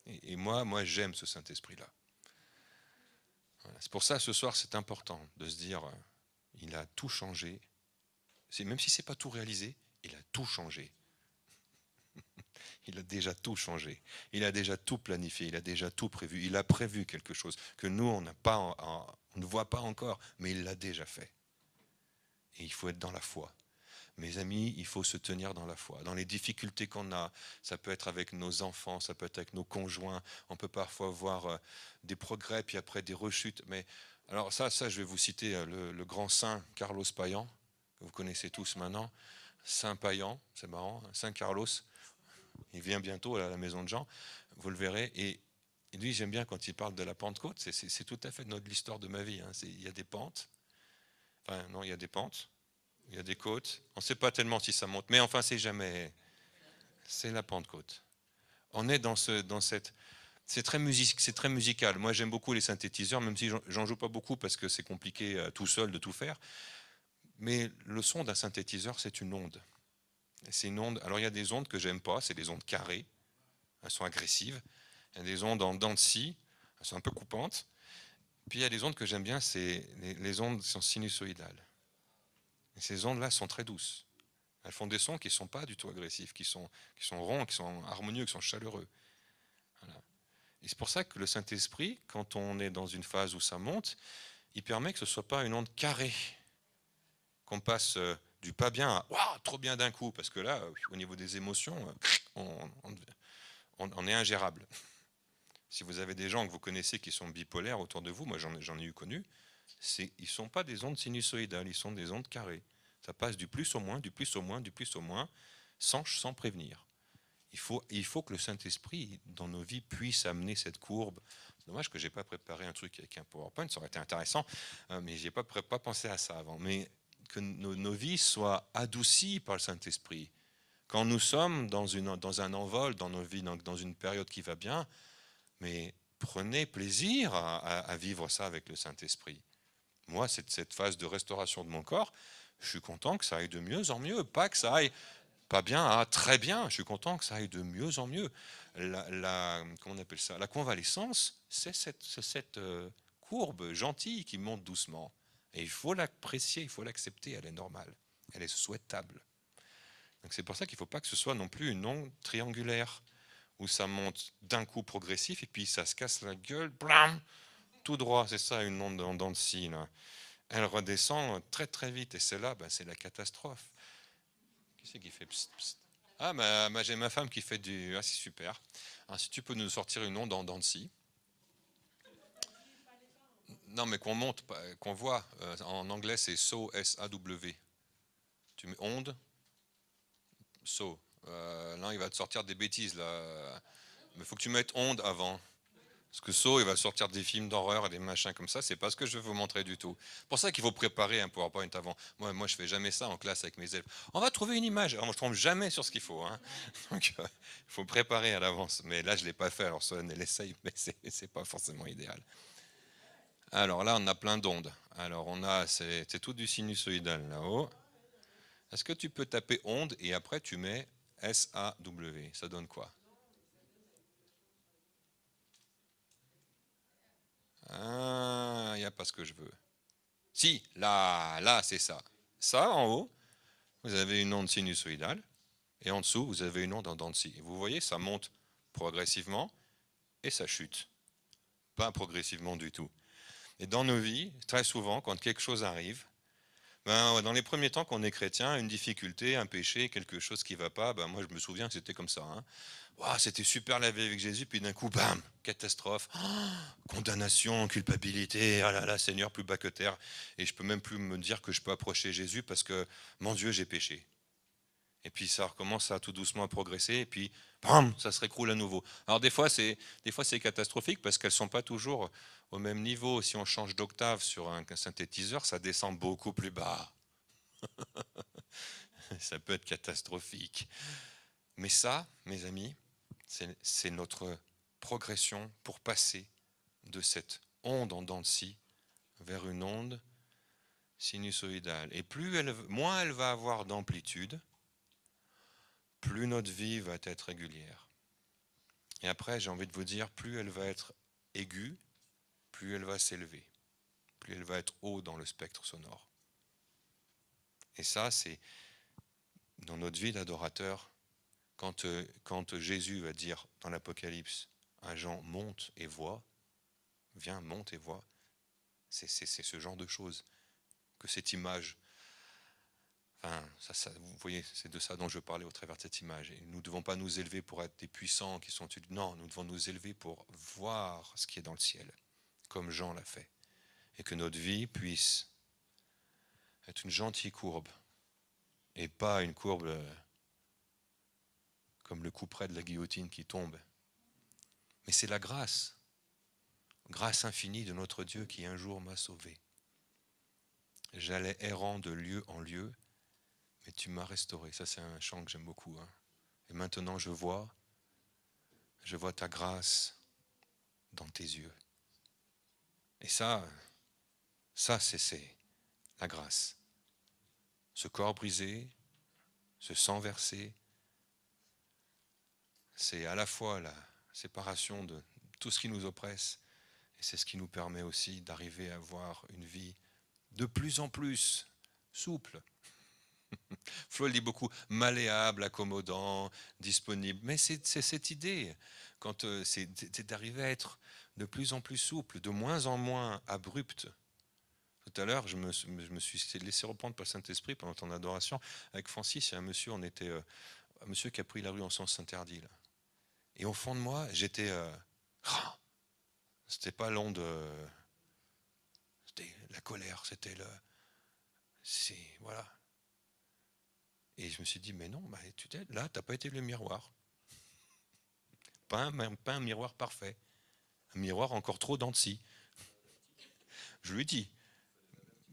Et moi j'aime ce Saint-Esprit-là. Voilà. C'est pour ça, ce soir, c'est important de se dire il a tout changé. Même si ce n'est pas tout réalisé, il a tout changé. Il a déjà tout changé. Il a déjà tout planifié. Il a déjà tout prévu. Il a prévu quelque chose que nous, on ne voit pas encore, mais il l'a déjà fait. Et il faut être dans la foi. Mes amis, il faut se tenir dans la foi. Dans les difficultés qu'on a, ça peut être avec nos enfants, ça peut être avec nos conjoints. On peut parfois voir des progrès, puis après des rechutes. Mais alors ça, je vais vous citer le grand saint Carlos Payan. vous connaissez tous maintenant, Saint Payan, c'est marrant, Saint Carlos, il vient bientôt à la maison de Jean, vous le verrez, et lui j'aime bien quand il parle de la Pentecôte, c'est tout à fait l'histoire de ma vie, hein. Il y a des pentes, enfin non, il y a des pentes, il y a des côtes, on ne sait pas tellement si ça monte, mais enfin c'est la Pentecôte. On est dans cette... C'est très musical. Moi, j'aime beaucoup les synthétiseurs, même si j'en joue pas beaucoup parce que c'est compliqué tout seul de tout faire. Mais le son d'un synthétiseur, c'est une onde. C'est une onde. Alors, il y a des ondes que j'aime pas, c'est des ondes carrées. Elles sont agressives. Il y a des ondes en dents de scie, elles sont un peu coupantes. Puis, il y a des ondes que j'aime bien, c'est les ondes qui sont sinusoïdales. Et ces ondes-là sont très douces. Elles font des sons qui ne sont pas du tout agressifs, qui sont ronds, qui sont harmonieux, qui sont chaleureux. Voilà. Et c'est pour ça que le Saint-Esprit, quand on est dans une phase où ça monte, il permet que ce ne soit pas une onde carrée, qu'on passe du pas bien à waouh, trop bien d'un coup, parce que là, au niveau des émotions, on est ingérable. Si vous avez des gens que vous connaissez qui sont bipolaires autour de vous, moi j'en ai eu connu, ils ne sont pas des ondes sinusoïdales, ils sont des ondes carrées. Ça passe du plus au moins, du plus au moins, du plus au moins, sans prévenir. Il faut que le Saint-Esprit, dans nos vies, puisse amener cette courbe. C'est dommage que je n'ai pas préparé un truc avec un PowerPoint, ça aurait été intéressant, mais je n'ai pas pensé à ça avant. Mais que nos vies soient adoucies par le Saint-Esprit. Quand nous sommes dans un envol, dans nos vies, dans une période qui va bien, mais prenez plaisir à vivre ça avec le Saint-Esprit. Moi, cette phase de restauration de mon corps, je suis content que ça aille de mieux en mieux, pas que ça aille pas bien à très bien, je suis content que ça aille de mieux en mieux. Comment on appelle ça? La convalescence, c'est cette courbe gentille qui monte doucement. Et il faut l'apprécier, il faut l'accepter, elle est normale, elle est souhaitable. Donc c'est pour ça qu'il ne faut pas que ce soit non plus une onde triangulaire, où ça monte d'un coup progressif et puis ça se casse la gueule, blam, tout droit, c'est ça une onde en dents de scie, là. Elle redescend très très vite et c'est là, c'est la catastrophe. Qui c'est qui fait psst, psst? Ah, j'ai ma femme qui fait du... Ah, c'est super. Alors, si tu peux nous sortir une onde en dents de scie. Non, mais qu'on monte, qu'on voit. En anglais, c'est SAW, S-A-W. Tu mets onde, SAW. Là, il va te sortir des bêtises, là. Mais il faut que tu mettes onde avant. Parce que SAW, il va sortir des films d'horreur et des machins comme ça, c'est pas ce que je veux vous montrer du tout. C'est pour ça qu'il faut préparer un PowerPoint avant. Moi, je fais jamais ça en classe avec mes élèves. On va trouver une image. Alors, moi, je tombe jamais sur ce qu'il faut. Hein. Donc, il faut préparer à l'avance. Mais là, je l'ai pas fait. Alors, Solène, elle essaye, mais c'est pas forcément idéal. Alors là, on a plein d'ondes. Alors, c'est tout du sinusoïdal là-haut. Est-ce que tu peux taper onde et après tu mets SAW? Ça donne quoi? Ah, il n'y a pas ce que je veux. Si, là, c'est ça. Ça, en haut, vous avez une onde sinusoïdale, et en dessous, vous avez une onde en dents de scie. Vous voyez, ça monte progressivement, et ça chute. Pas progressivement du tout. Et dans nos vies, très souvent, quand quelque chose arrive, dans les premiers temps qu'on est chrétien, une difficulté, un péché, quelque chose qui ne va pas, moi je me souviens que c'était comme ça. Hein. Wow, c'était super la vie avec Jésus, puis d'un coup, bam, catastrophe, condamnation, culpabilité, ah là là, Seigneur, plus bas que terre. Et je peux même plus me dire que je peux approcher Jésus parce que, mon Dieu, j'ai péché. Et puis ça recommence à tout doucement à progresser, et puis, bam, ça se récroule à nouveau. Alors des fois c'est catastrophique parce qu'elles ne sont pas toujours au même niveau. Si on change d'octave sur un synthétiseur, ça descend beaucoup plus bas. Ça peut être catastrophique. Mais ça, mes amis, c'est notre progression pour passer de cette onde en dents de scie vers une onde sinusoïdale. Et moins elle va avoir d'amplitude, plus notre vie va être régulière. Et après, j'ai envie de vous dire, plus elle va être aiguë, plus elle va s'élever, plus elle va être haut dans le spectre sonore. Et ça, c'est dans notre vie d'adorateur, quand Jésus va dire dans l'Apocalypse à Jean, monte et vois, viens, monte et vois, c'est ce genre de choses, que cette image, vous voyez, c'est de ça dont je parlais au travers de cette image. Et nous ne devons pas nous élever pour être des puissants qui sont... Non, nous devons nous élever pour voir ce qui est dans le ciel, comme Jean l'a fait. Et que notre vie puisse être une gentille courbe et pas une courbe comme le couperet de la guillotine qui tombe. Mais c'est la grâce infinie de notre Dieu qui un jour m'a sauvé. J'allais errant de lieu en lieu, mais tu m'as restauré. Ça, c'est un chant que j'aime beaucoup. Et maintenant, je vois ta grâce dans tes yeux. Et ça c'est la grâce. Ce corps brisé, ce sang versé, c'est à la fois la séparation de tout ce qui nous oppresse, et c'est ce qui nous permet aussi d'arriver à avoir une vie de plus en plus souple. Flo le dit beaucoup, malléable, accommodant, disponible. Mais c'est cette idée, quand c'est d'arriver à être de plus en plus souple, de moins en moins abrupte. Tout à l'heure, je me suis laissé reprendre par le Saint-Esprit pendant ton adoration. Avec Francis, il y a un monsieur, un monsieur qui a pris la rue en sens interdit. Là. Et au fond de moi, j'étais... c'était pas l'onde... c'était la colère, c'était le... Voilà. Et je me suis dit, mais non, là, tu n'as pas été le miroir. Pas un miroir parfait. Un miroir encore trop dents de scie. Je lui dis.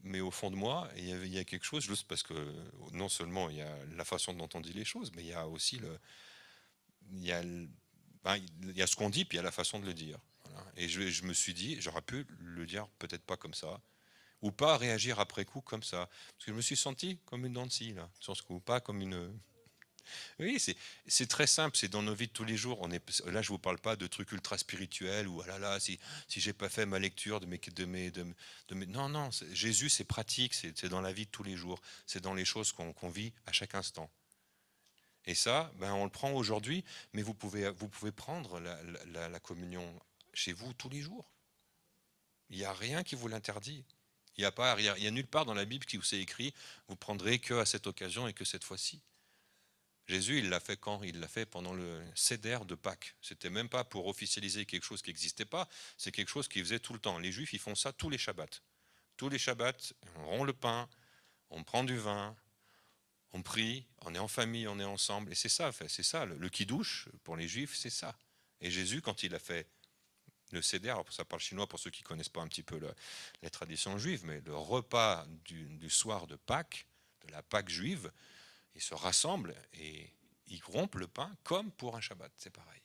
Mais au fond de moi, il y a quelque chose, juste parce que non seulement il y a la façon dont on dit les choses, mais il y a aussi il y a ce qu'on dit, puis il y a la façon de le dire. Voilà. Et je me suis dit, j'aurais pu le dire peut-être pas comme ça, ou pas réagir après coup comme ça, parce que je me suis senti comme une dent de scie, là, sur ce coup, pas comme une... Oui, c'est très simple, c'est dans nos vies de tous les jours. Là, je vous parle pas de trucs ultra spirituels ou ah là là, si j'ai pas fait ma lecture de mes non, Jésus, c'est pratique, c'est dans la vie de tous les jours, c'est dans les choses qu'on vit à chaque instant. Et ça, on le prend aujourd'hui, mais vous pouvez prendre la communion chez vous tous les jours. Il n'y a rien qui vous l'interdit. Il y a nulle part dans la Bible qui vous est écrit, vous prendrez que à cette occasion et que cette fois-ci. Jésus, il l'a fait quand? Il l'a fait pendant le Seder de Pâques. C'était même pas pour officialiser quelque chose qui n'existait pas, c'est quelque chose qu'il faisait tout le temps. Les Juifs, ils font ça tous les Shabbats. Tous les Shabbats, on rompt le pain, on prend du vin, on prie, on est en famille, on est ensemble. Et c'est ça, le kiddush, pour les Juifs, c'est ça. Et Jésus, quand il a fait le Seder, ça parle chinois pour ceux qui ne connaissent pas un petit peu les traditions juives, mais le repas du soir de Pâques, de la Pâque juive, ils se rassemblent et ils rompent le pain comme pour un Shabbat, c'est pareil.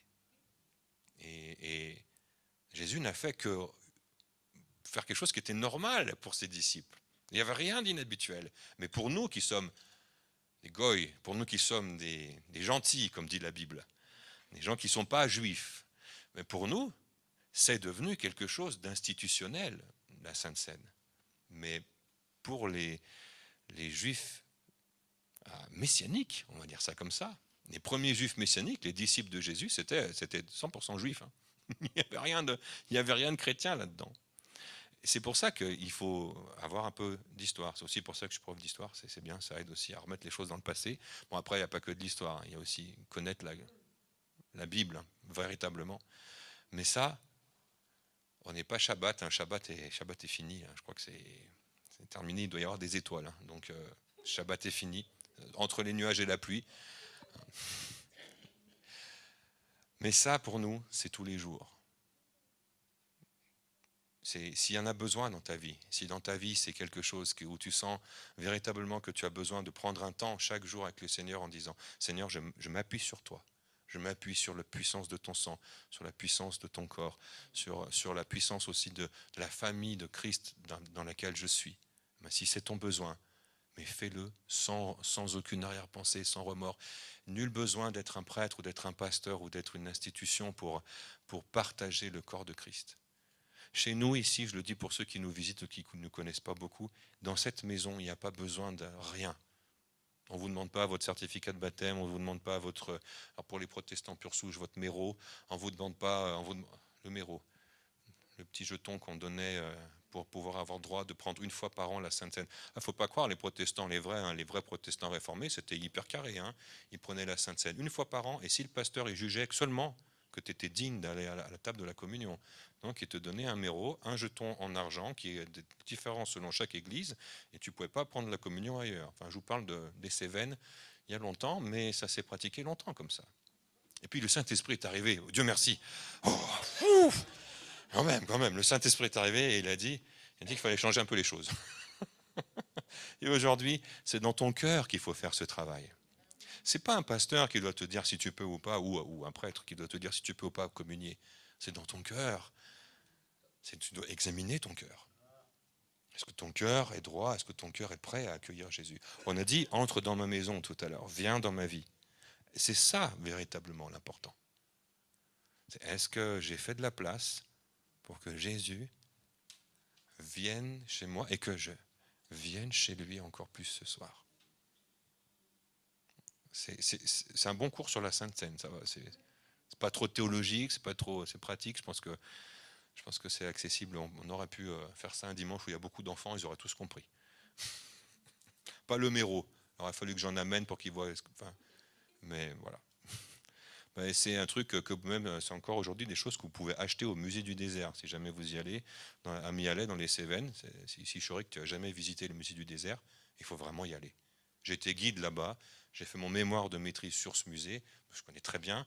Et Jésus n'a fait que faire quelque chose qui était normal pour ses disciples. Il n'y avait rien d'inhabituel. Mais pour nous qui sommes des goy, pour nous qui sommes des gentils, comme dit la Bible, des gens qui ne sont pas juifs, mais pour nous, c'est devenu quelque chose d'institutionnel, la Sainte Seine. Mais pour les juifs messianiques, on va dire ça comme ça, les premiers juifs messianiques, les disciples de Jésus, c'était 100% juifs. Hein. Il n'y avait rien de chrétien là-dedans. C'est pour ça qu'il faut avoir un peu d'histoire. C'est aussi pour ça que je suis prof d'histoire. C'est bien, ça aide aussi à remettre les choses dans le passé. Bon, après, il n'y a pas que de l'histoire. Il y a aussi connaître la Bible, hein, véritablement. Mais ça, on n'est pas Shabbat. Un Shabbat est fini. Hein. Je crois que c'est terminé. Il doit y avoir des étoiles. Hein. Donc, Shabbat est fini. Entre les nuages et la pluie. Mais ça, pour nous, c'est tous les jours. S'il y en a besoin dans ta vie, si dans ta vie c'est quelque chose où tu sens véritablement que tu as besoin de prendre un temps chaque jour avec le Seigneur en disant « Seigneur, je m'appuie sur toi, je m'appuie sur la puissance de ton sang, sur la puissance de ton corps, sur la puissance aussi de la famille de Christ dans laquelle je suis. » Si c'est ton besoin, mais fais-le sans aucune arrière-pensée, sans remords. Nul besoin d'être un prêtre ou d'être un pasteur ou d'être une institution pour partager le corps de Christ. Chez nous, ici, je le dis pour ceux qui nous visitent ou qui ne nous connaissent pas beaucoup, dans cette maison, il n'y a pas besoin de rien. On ne vous demande pas votre certificat de baptême, on ne vous demande pas alors pour les protestants pur souche, votre méro, on ne vous demande pas le méro, le petit jeton qu'on donnait pour pouvoir avoir droit de prendre une fois par an la Sainte Seine. Il ne faut pas croire, les protestants, les vrais protestants réformés, c'était hyper carré. Hein. Ils prenaient la Sainte Seine une fois par an, et si le pasteur il jugeait seulement que tu étais digne d'aller à la table de la communion. Donc il te donnait un méro, un jeton en argent qui est différent selon chaque église, et tu ne pouvais pas prendre la communion ailleurs. Enfin, je vous parle des Cévennes il y a longtemps, mais ça s'est pratiqué longtemps comme ça. Et puis le Saint-Esprit est arrivé, Dieu merci. Oh, ouf, quand même, le Saint-Esprit est arrivé et il a dit qu'il fallait changer un peu les choses. Et aujourd'hui, c'est dans ton cœur qu'il faut faire ce travail. C'est pas un pasteur qui doit te dire si tu peux ou pas, ou un prêtre qui doit te dire si tu peux ou pas communier. C'est dans ton cœur. Tu dois examiner ton cœur. Est-ce que ton cœur est droit? Est-ce que ton cœur est prêt à accueillir Jésus? On a dit, entre dans ma maison tout à l'heure, viens dans ma vie. C'est ça véritablement l'important. Est-ce que j'ai fait de la place pour que Jésus vienne chez moi et que je vienne chez lui encore plus ce soir? C'est un bon cours sur la Sainte Seine, ça va. C'est pas trop théologique, c'est pratique. Je pense que c'est accessible. On aurait pu faire ça un dimanche où il y a beaucoup d'enfants, ils auraient tous compris. Pas le méro. Il aurait fallu que j'en amène pour qu'ils voient. Enfin, mais voilà. C'est un truc que même, c'est encore aujourd'hui des choses que vous pouvez acheter au musée du désert, si jamais vous y allez, à Mialet, dans les Cévennes. Si je saurais que tu n'as jamais visité le musée du désert, il faut vraiment y aller. J'ai été guide là-bas, j'ai fait mon mémoire de maîtrise sur ce musée, je connais très bien.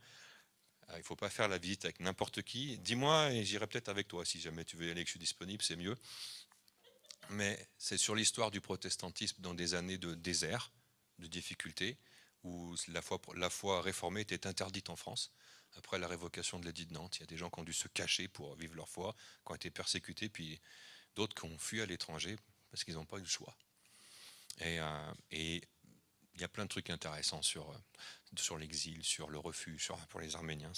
Il ne faut pas faire la visite avec n'importe qui. Dis-moi et j'irai peut-être avec toi, si jamais tu veux y aller, que je suis disponible, c'est mieux. Mais c'est sur l'histoire du protestantisme dans des années de désert, de difficultés, où la foi réformée était interdite en France. Après la révocation de l'édit de Nantes, il y a des gens qui ont dû se cacher pour vivre leur foi, qui ont été persécutés, puis d'autres qui ont fui à l'étranger parce qu'ils n'ont pas eu le choix. Et il y a plein de trucs intéressants sur l'exil, sur le refus, pour les Arméniens.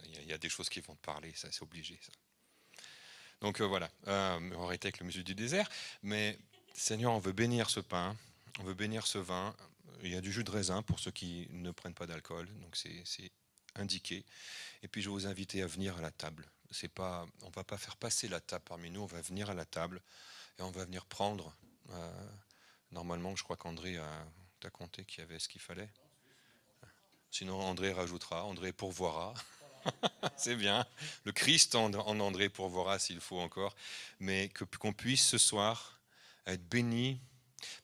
Il y a des choses qui vont te parler, ça c'est obligé. Ça. Donc voilà, on va arrêter avec le musée du désert. Mais Seigneur, on veut bénir ce pain, on veut bénir ce vin. Il y a du jus de raisin pour ceux qui ne prennent pas d'alcool, donc c'est indiqué. Et puis je vais vous inviter à venir à la table. On ne va pas faire passer la table parmi nous, on va venir à la table et on va venir prendre. Normalement, je crois qu'André t'a compté qu'il y avait ce qu'il fallait. Sinon, André rajoutera, André pourvoira. C'est bien. Le Christ en André pourvoira s'il faut encore. Mais qu'on puisse ce soir être béni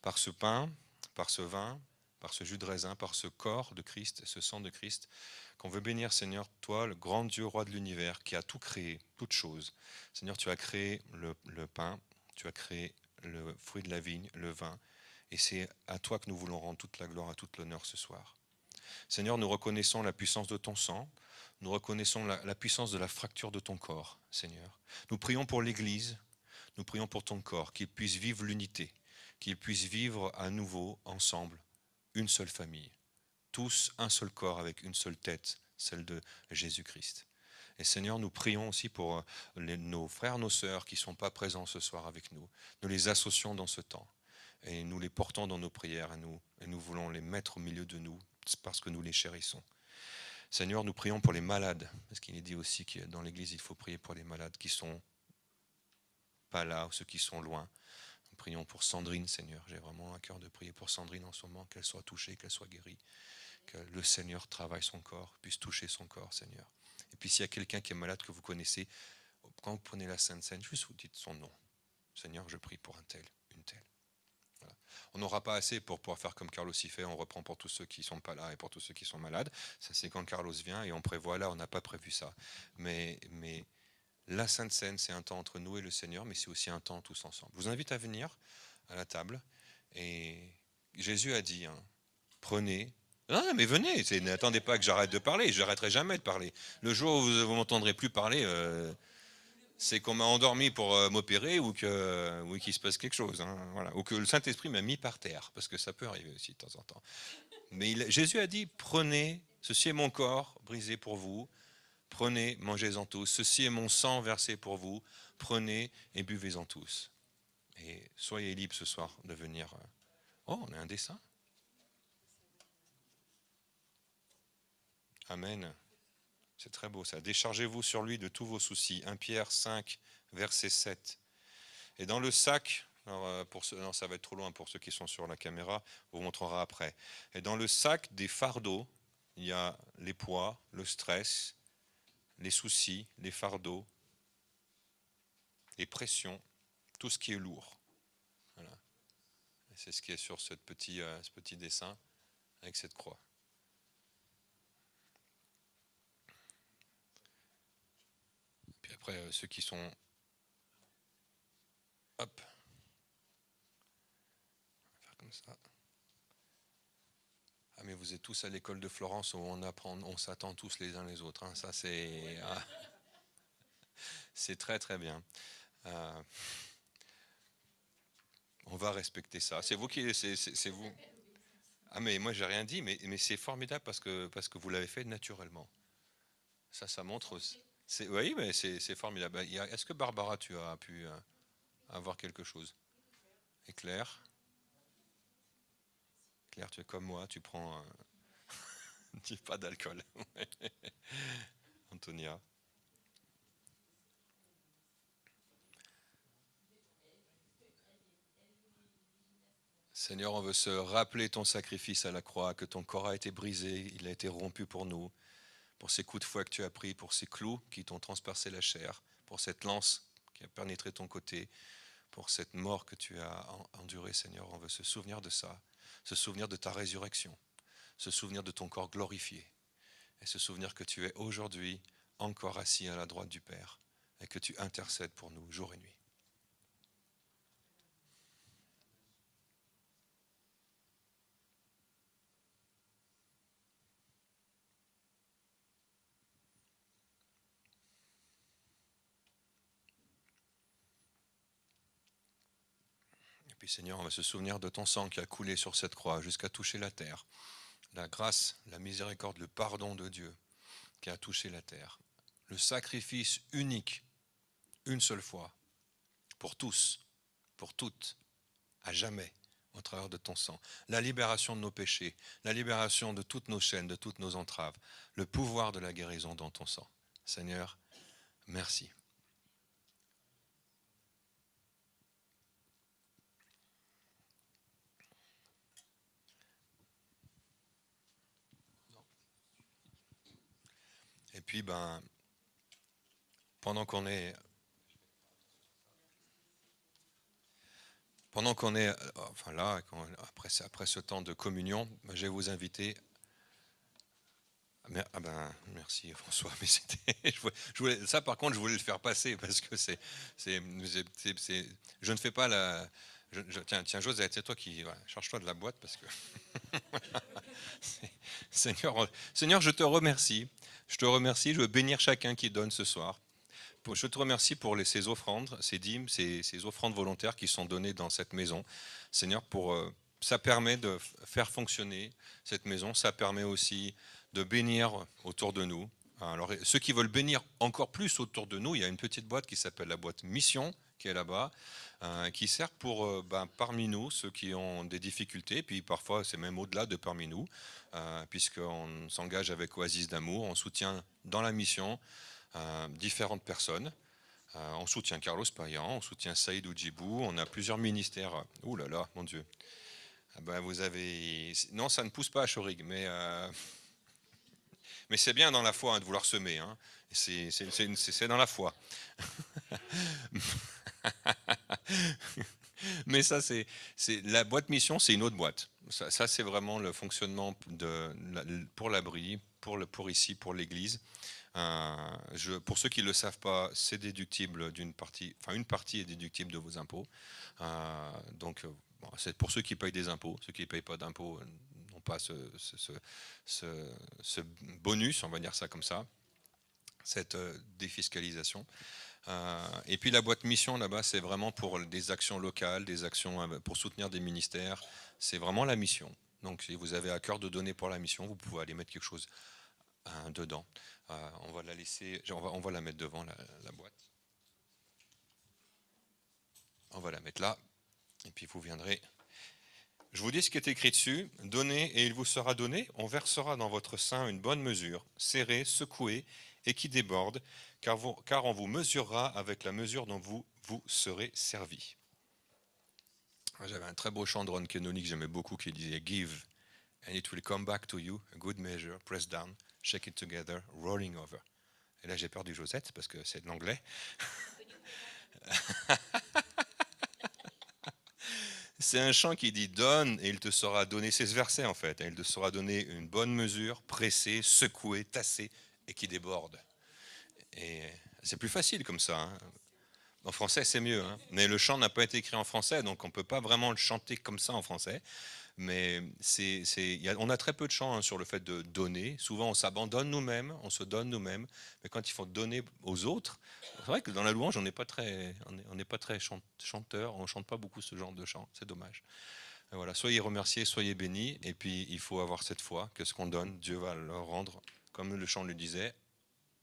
par ce pain, par ce vin, par ce jus de raisin, par ce corps de Christ, ce sang de Christ, qu'on veut bénir, Seigneur, toi, le grand Dieu, roi de l'univers, qui a tout créé, toutes choses. Seigneur, tu as créé le pain, tu as créé le fruit de la vigne, le vin, et c'est à toi que nous voulons rendre toute la gloire, toute l'honneur ce soir. Seigneur, nous reconnaissons la puissance de ton sang, nous reconnaissons la puissance de la fracture de ton corps, Seigneur. Nous prions pour l'Église, nous prions pour ton corps, qu'il puisse vivre l'unité, qu'il puisse vivre à nouveau, ensemble, une seule famille. Tous un seul corps avec une seule tête, celle de Jésus-Christ. Et Seigneur, nous prions aussi pour nos frères, nos sœurs qui ne sont pas présents ce soir avec nous. Nous les associons dans ce temps et nous les portons dans nos prières et nous voulons les mettre au milieu de nous parce que nous les chérissons. Seigneur, nous prions pour les malades, parce qu'il est dit aussi que dans l'Église, il faut prier pour les malades qui ne sont pas là ou ceux qui sont loin. Nous prions pour Sandrine, Seigneur. J'ai vraiment un cœur de prier pour Sandrine en ce moment, qu'elle soit touchée, qu'elle soit guérie, que le Seigneur travaille son corps, puisse toucher son corps, Seigneur. Et puis s'il y a quelqu'un qui est malade que vous connaissez, quand vous prenez la Sainte Seine, juste vous dites son nom. Seigneur, je prie pour un tel, une telle. Voilà. On n'aura pas assez pour pouvoir faire comme Carlos y fait, on reprend pour tous ceux qui ne sont pas là et pour tous ceux qui sont malades. Ça c'est quand Carlos vient et on prévoit là, on n'a pas prévu ça. Mais la Sainte Seine, c'est un temps entre nous et le Seigneur, mais c'est aussi un temps tous ensemble. Je vous invite à venir à la table et Jésus a dit, prenez. Non, mais venez, n'attendez pas que j'arrête de parler, je n'arrêterai jamais de parler. Le jour où vous m'entendrez plus parler, c'est qu'on m'a endormi pour m'opérer ou qu'il se passe quelque chose. Voilà. Ou que le Saint-Esprit m'a mis par terre, parce que ça peut arriver aussi de temps en temps. Mais Jésus a dit, prenez, ceci est mon corps brisé pour vous, prenez, mangez-en tous, ceci est mon sang versé pour vous, prenez et buvez-en tous. Et soyez libres ce soir de venir. Oh, on a un dessin. Amen. C'est très beau ça. Déchargez-vous sur lui de tous vos soucis. 1 Pierre 5, verset 7. Et dans le sac, alors non, ça va être trop loin pour ceux qui sont sur la caméra, on vous montrera après. Et dans le sac des fardeaux, il y a les poids, le stress, les soucis, les fardeaux, les pressions, tout ce qui est lourd. Voilà. C'est ce qui est sur ce petit dessin avec cette croix. Puis après, ceux qui sont... Hop. On va faire comme ça. Ah mais vous êtes tous à l'école de Florence où on s'attend tous les uns les autres. Hein. Ça c'est... c'est très très bien. On va respecter ça. C'est vous qui... C'est vous. Ah mais moi j'ai rien dit, mais c'est formidable parce que vous l'avez fait naturellement. Ça montre... Oui, mais c'est formidable. Est-ce que Barbara, tu as pu avoir quelque chose? Et Claire? Claire, tu es comme moi, tu prends... dis pas d'alcool. Antonia. Seigneur, on veut se rappeler ton sacrifice à la croix, que ton corps a été brisé, il a été rompu pour nous, pour ces coups de fouet que tu as pris, pour ces clous qui t'ont transpercé la chair, pour cette lance qui a pénétré ton côté, pour cette mort que tu as endurée, Seigneur. On veut se souvenir de ça, se souvenir de ta résurrection, se souvenir de ton corps glorifié, et se souvenir que tu es aujourd'hui encore assis à la droite du Père, et que tu intercèdes pour nous jour et nuit. Puis Seigneur, on va se souvenir de ton sang qui a coulé sur cette croix jusqu'à toucher la terre. La grâce, la miséricorde, le pardon de Dieu qui a touché la terre. Le sacrifice unique, une seule fois, pour tous, pour toutes, à jamais, au travers de ton sang. La libération de nos péchés, la libération de toutes nos chaînes, de toutes nos entraves, le pouvoir de la guérison dans ton sang. Seigneur, merci. Et puis, pendant qu'on est enfin là, après ce temps de communion, je vais vous inviter. Merci François, mais ça par contre je voulais le faire passer parce que je ne fais pas la. Tiens José, c'est toi qui charge-toi de la boîte parce que Seigneur, je te remercie, je veux bénir chacun qui donne ce soir. Je te remercie pour ces offrandes, ces dîmes, ces offrandes volontaires qui sont données dans cette maison. Seigneur, ça permet de faire fonctionner cette maison, ça permet aussi de bénir autour de nous. Alors, ceux qui veulent bénir encore plus autour de nous, il y a une petite boîte qui s'appelle la boîte Mission, qui est là-bas, qui sert pour parmi nous, ceux qui ont des difficultés, puis parfois c'est même au-delà de parmi nous, puisqu'on s'engage avec Oasis d'amour, on soutient dans la mission différentes personnes. On soutient Carlos Payan, on soutient Saïd Oudjibou, on a plusieurs ministères. Ouh là là, mon Dieu. Vous avez... Non, ça ne pousse pas à Chorig, mais c'est bien dans la foi de vouloir semer. Hein. C'est dans la foi. Mais ça, c'est la boîte mission, c'est une autre boîte. Ça c'est vraiment le fonctionnement pour l'abri, pour ici, pour l'Église. Pour ceux qui ne le savent pas, c'est déductible d'une partie, enfin une partie est déductible de vos impôts. C'est pour ceux qui payent des impôts. Ceux qui ne payent pas d'impôts n'ont pas ce bonus, on va dire ça comme ça, cette défiscalisation. Et puis la boîte mission là-bas, c'est vraiment pour des actions locales, des actions pour soutenir des ministères. C'est vraiment la mission. Donc si vous avez à cœur de donner pour la mission, vous pouvez aller mettre quelque chose dedans. On va la laisser, on va la mettre devant la boîte. On va la mettre là, et puis vous viendrez. Je vous dis ce qui est écrit dessus. Donnez et il vous sera donné. On versera dans votre sein une bonne mesure, serrée, secouée et qui déborde, car on vous mesurera avec la mesure dont vous serez servi. J'avais un très beau chant de Ron Kenoly que j'aimais beaucoup qui disait « Give, and it will come back to you, a good measure, pressed down, shake it together, rolling over. Et là, j'ai peur du Josette parce que c'est de l'anglais. C'est un chant qui dit donne et il te sera donné. C'est ce verset en fait. Il te sera donné une bonne mesure, pressée, secouée, tassée et qui déborde. Et c'est plus facile comme ça. Hein. En français, c'est mieux. Hein. Mais le chant n'a pas été écrit en français, donc on ne peut pas vraiment le chanter comme ça en français. Mais on a très peu de chants hein, sur le fait de donner. Souvent, on s'abandonne nous-mêmes, on se donne nous-mêmes. Mais quand il faut donner aux autres, c'est vrai que dans la louange, on n'est pas très, chanteur, on ne chante pas beaucoup ce genre de chant. C'est dommage. Et voilà, soyez remerciés, soyez bénis. Et puis, il faut avoir cette foi que ce qu'on donne, Dieu va le rendre, comme le chant le disait,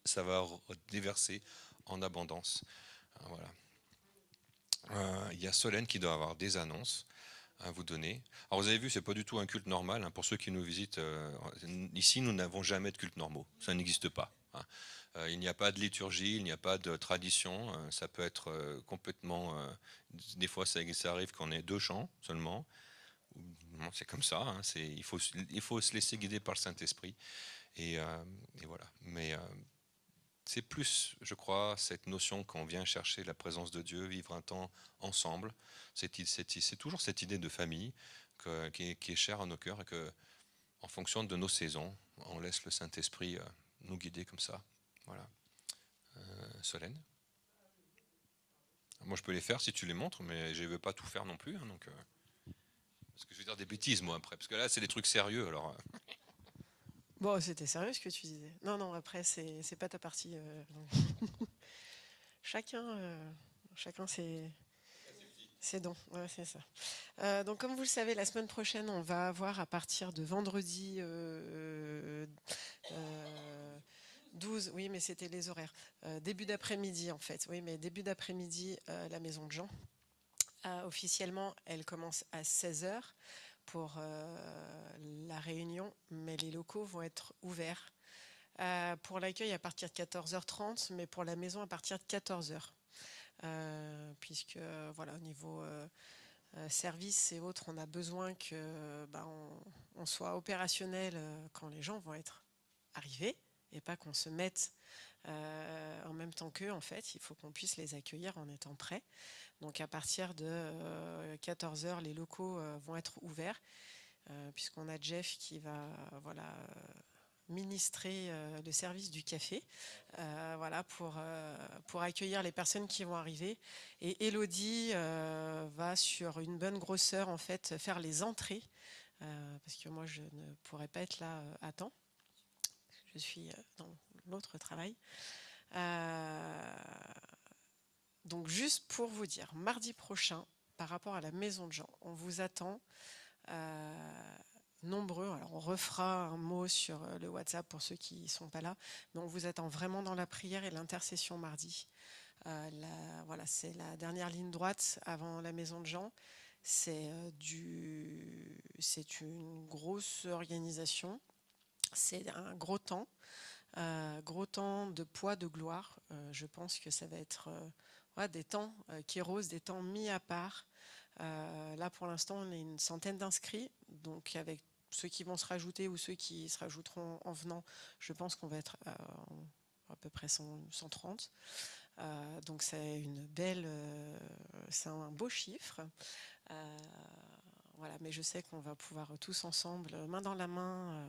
ça va déverser en abondance. Voilà. Il y a Solène qui doit avoir des annonces à vous donner. Alors vous avez vu, c'est pas du tout un culte normal. Hein. Pour ceux qui nous visitent, ici nous n'avons jamais de culte normaux. Ça n'existe pas. Hein. Il n'y a pas de liturgie, il n'y a pas de tradition. Ça peut être complètement. Des fois, ça arrive qu'on ait 2 chants seulement. C'est comme ça. Hein. Il faut se laisser guider par le Saint-Esprit. Et voilà. Mais c'est plus, je crois, cette notion qu'on vient chercher la présence de Dieu, vivre un temps ensemble. C'est toujours cette idée de famille qui est chère à nos cœurs et que, en fonction de nos saisons, on laisse le Saint-Esprit nous guider comme ça. Voilà. Solène. Moi, je peux les faire si tu les montres, mais je ne veux pas tout faire non plus. Hein, donc, parce que je vais dire des bêtises, moi, après. Parce que là, c'est des trucs sérieux, alors... Bon, c'était sérieux ce que tu disais. Non, après, c'est pas ta partie. Chacun ses dons. Ouais, c'est ça. Donc, comme vous le savez, la semaine prochaine, on va avoir à partir de vendredi 12, oui, mais c'était les horaires. Début d'après-midi, en fait. Oui, mais début d'après-midi, la Maison de Jean. Officiellement, elle commence à 16h pour la réunion, mais les locaux vont être ouverts. Pour l'accueil à partir de 14h30, mais pour la maison à partir de 14h. Puisque voilà, au niveau service et autres, on a besoin que on soit opérationnel quand les gens vont être arrivés et pas qu'on se mette en même temps qu'eux. En fait, il faut qu'on puisse les accueillir en étant prêts. Donc à partir de 14h, les locaux vont être ouverts, puisqu'on a Jeff qui va ministrer le service du café pour accueillir les personnes qui vont arriver. Et Elodie va sur une bonne grosseur en fait faire les entrées, parce que moi je ne pourrai pas être là à temps. Je suis dans l'autre travail. Donc juste pour vous dire, mardi prochain, par rapport à la Maison de Jean, on vous attend nombreux. Alors on refera un mot sur le WhatsApp pour ceux qui ne sont pas là, mais on vous attend vraiment dans la prière et l'intercession mardi. C'est la dernière ligne droite avant la Maison de Jean. C'est une grosse organisation. C'est un gros temps de poids, de gloire. Je pense que ça va être des temps kéros, des temps mis à part. Là, pour l'instant, on est une centaine d'inscrits. Donc, avec ceux qui vont se rajouter ou ceux qui se rajouteront en venant, je pense qu'on va être à peu près 130. Donc, c'est c'est un beau chiffre. Mais je sais qu'on va pouvoir tous ensemble, main dans la main,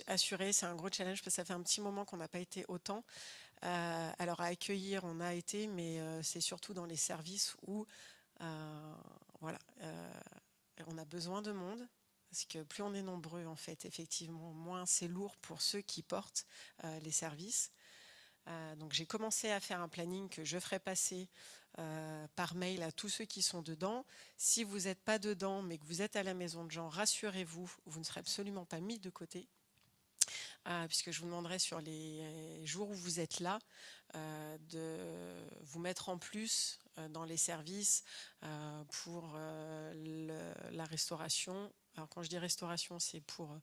assurer. C'est un gros challenge parce que ça fait un petit moment qu'on n'a pas été autant. Alors à accueillir, on a été, mais c'est surtout dans les services où on a besoin de monde. Parce que plus on est nombreux, en fait, effectivement, moins c'est lourd pour ceux qui portent les services. Donc j'ai commencé à faire un planning que je ferai passer par mail à tous ceux qui sont dedans. Si vous n'êtes pas dedans, mais que vous êtes à la Maison de Jean, rassurez-vous, vous ne serez absolument pas mis de côté. Puisque je vous demanderai sur les jours où vous êtes là de vous mettre en plus dans les services pour la restauration. Alors quand je dis restauration, c'est pour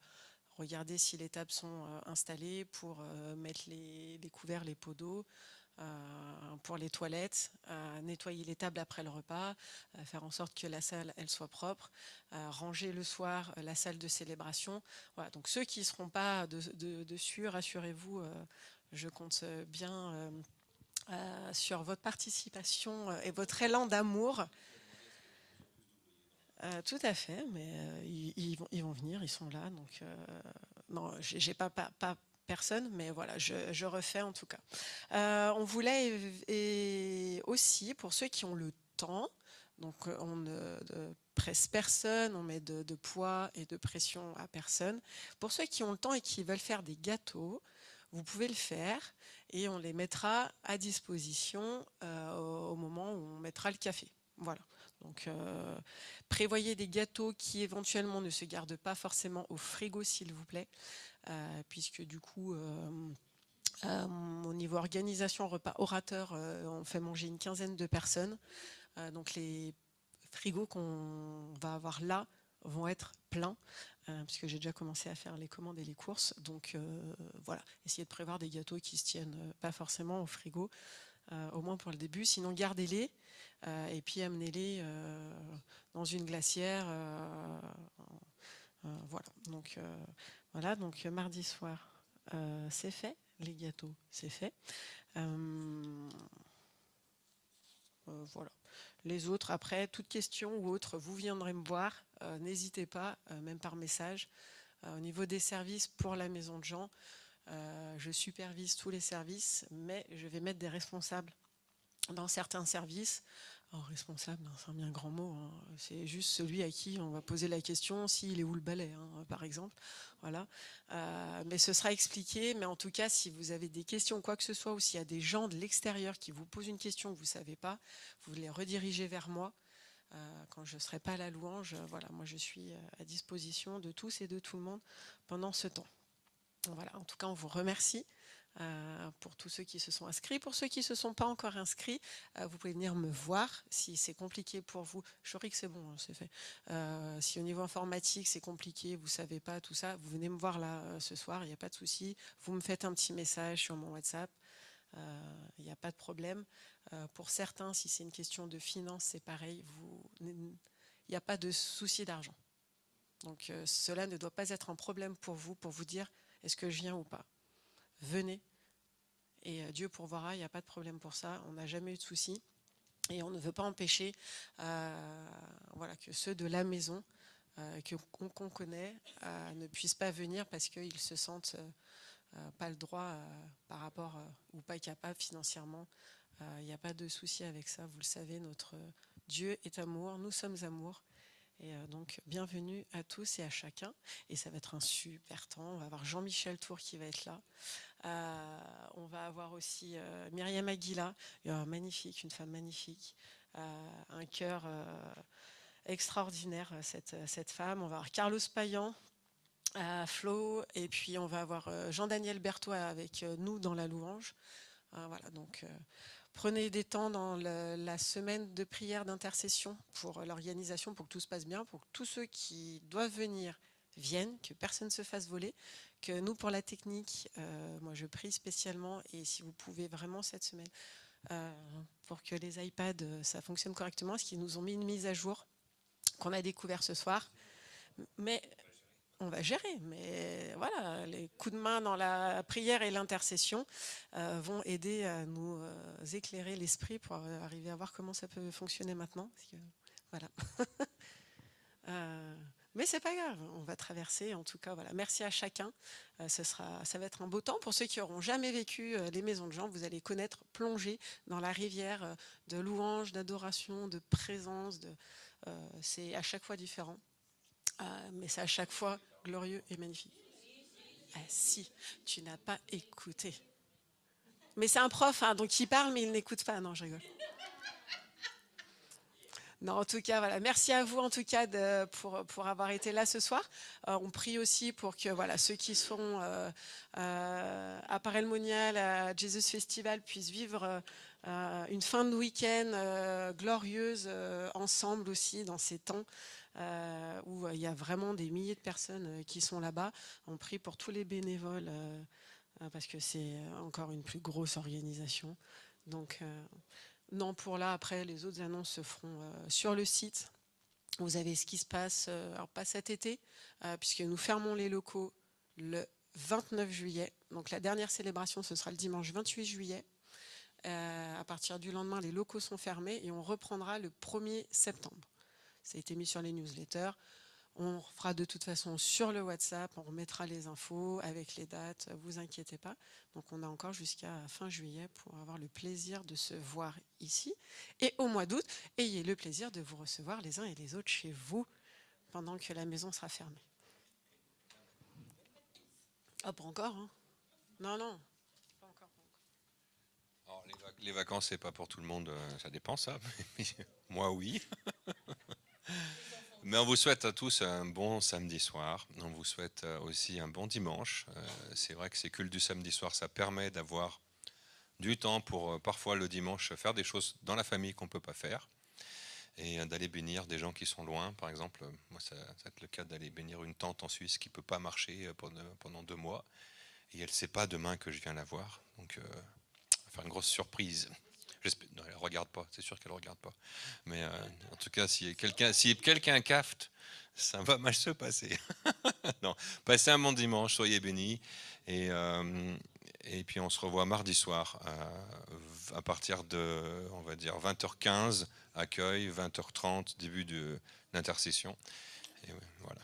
regarder si les tables sont installées, pour mettre les couverts, les pots d'eau, pour les toilettes, nettoyer les tables après le repas, faire en sorte que la salle elle soit propre, ranger le soir la salle de célébration. Voilà, donc ceux qui ne seront pas dessus, rassurez-vous, je compte bien sur votre participation et votre élan d'amour. Tout à fait, mais ils vont venir, ils sont là. Donc, non, j'ai pas personne, mais voilà, je refais en tout cas. On voulait et aussi, pour ceux qui ont le temps, donc on ne presse personne, on met de poids et de pression à personne. Pour ceux qui ont le temps et qui veulent faire des gâteaux, vous pouvez le faire et on les mettra à disposition au moment où on mettra le café. Voilà. Donc, prévoyez des gâteaux qui éventuellement ne se gardent pas forcément au frigo, s'il vous plaît, puisque du coup, au niveau organisation, repas orateur, on fait manger une quinzaine de personnes. Donc, les frigos qu'on va avoir là vont être pleins, puisque j'ai déjà commencé à faire les commandes et les courses. Donc, voilà, essayez de prévoir des gâteaux qui ne se tiennent pas forcément au frigo. Au moins pour le début, sinon gardez-les et puis amenez-les dans une glacière. Voilà, donc mardi soir, c'est fait, les gâteaux, c'est fait. Voilà. Les autres, après, toute question ou autre, vous viendrez me voir, n'hésitez pas, même par message. Au niveau des services pour la Maison de Jean, je supervise tous les services, mais je vais mettre des responsables dans certains services. Alors, responsable, c'est un bien grand mot, hein. C'est juste celui à qui on va poser la question s'il est où le balai, hein, par exemple. Voilà. Mais ce sera expliqué. Mais en tout cas, si vous avez des questions, quoi que ce soit, ou s'il y a des gens de l'extérieur qui vous posent une question que vous ne savez pas, vous les redirigez vers moi. Quand je ne serai pas à la louange, voilà, moi je suis à disposition de tous et de tout le monde pendant ce temps. Voilà, en tout cas, on vous remercie pour tous ceux qui se sont inscrits. Pour ceux qui ne se sont pas encore inscrits, vous pouvez venir me voir si c'est compliqué pour vous. Je saurais que c'est bon, hein, c'est fait. Si au niveau informatique, c'est compliqué, vous ne savez pas tout ça, vous venez me voir là ce soir, il n'y a pas de souci. Vous me faites un petit message sur mon WhatsApp. Il n'y a pas de problème. Pour certains, si c'est une question de finance, c'est pareil. Il n'y a pas de souci d'argent. Donc cela ne doit pas être un problème pour vous dire est-ce que je viens ou pas. Venez et Dieu pourvoira, il n'y a pas de problème pour ça, on n'a jamais eu de soucis et on ne veut pas empêcher voilà, que ceux de la maison qu'on connaît ne puissent pas venir parce qu'ils se sentent pas le droit par rapport ou pas capables financièrement. Il n'y a pas de souci avec ça, vous le savez, notre Dieu est amour, nous sommes amour. Et donc, bienvenue à tous et à chacun. Et ça va être un super temps. On va avoir Jean-Michel Tour qui va être là. On va avoir aussi Myriam Aguila, magnifique, une femme magnifique. Un cœur extraordinaire, cette femme. On va avoir Carlos Payan, Flo. Et puis, on va avoir Jean-Daniel Berthois avec nous dans la louange. Voilà, donc... Prenez des temps dans la semaine de prière d'intercession pour l'organisation, pour que tout se passe bien, pour que tous ceux qui doivent venir viennent, que personne ne se fasse voler, que nous, pour la technique, moi je prie spécialement, et si vous pouvez vraiment cette semaine, pour que les iPads, ça fonctionne correctement, parce qu'ils nous ont mis une mise à jour qu'on a découvert ce soir. Mais... on va gérer, mais voilà, les coups de main dans la prière et l'intercession vont aider à nous éclairer l'esprit pour arriver à voir comment ça peut fonctionner maintenant. Parce que, voilà. Mais c'est pas grave, on va traverser. En tout cas, voilà. Merci à chacun. Ça va être un beau temps. Pour ceux qui n'auront jamais vécu les maisons de Jean, vous allez connaître, plonger dans la rivière de louange, d'adoration, de présence. C'est à chaque fois différent. Mais c'est à chaque fois glorieux et magnifique. Ah si, tu n'as pas écouté. Mais c'est un prof, hein, donc il parle, mais il n'écoute pas. Non, je rigole. Non, en tout cas, voilà. Merci à vous en tout cas pour avoir été là ce soir. On prie aussi pour que voilà, ceux qui sont à Parelmonial, à Jesus Festival puissent vivre une fin de week-end glorieuse ensemble aussi dans ces temps. Où il y a vraiment des milliers de personnes qui sont là-bas. On prie pour tous les bénévoles parce que c'est encore une plus grosse organisation. Donc, non, pour là, après, les autres annonces se feront sur le site. Vous avez ce qui se passe, alors pas cet été, puisque nous fermons les locaux le 29 juillet. Donc la dernière célébration, ce sera le dimanche 28 juillet. À partir du lendemain, les locaux sont fermés et on reprendra le 1er septembre. Ça a été mis sur les newsletters. On fera de toute façon sur le WhatsApp, on remettra les infos avec les dates, vous inquiétez pas. Donc on a encore jusqu'à fin juillet pour avoir le plaisir de se voir ici. Et au mois d'août, ayez le plaisir de vous recevoir les uns et les autres chez vous pendant que la maison sera fermée. Ah, pas encore, hein? Non, non. Pas encore, pas encore. Alors, les vacances, c'est pas pour tout le monde, ça dépend ça. Moi, oui. Mais on vous souhaite à tous un bon samedi soir. On vous souhaite aussi un bon dimanche. C'est vrai que ces cultes du samedi soir, ça permet d'avoir du temps pour parfois le dimanche faire des choses dans la famille qu'on ne peut pas faire et d'aller bénir des gens qui sont loin. Par exemple, moi, ça va être le cas d'aller bénir une tante en Suisse qui ne peut pas marcher pendant 2 mois. Et elle ne sait pas demain que je viens la voir. Donc, on va faire une grosse surprise. Non, elle ne regarde pas, c'est sûr qu'elle ne regarde pas. Mais en tout cas, si quelqu'un capte, ça va mal se passer. Non, passez un bon dimanche, soyez bénis. Et puis on se revoit mardi soir à partir de, on va dire, 20h15, accueil, 20h30, début de l'intercession. Et voilà.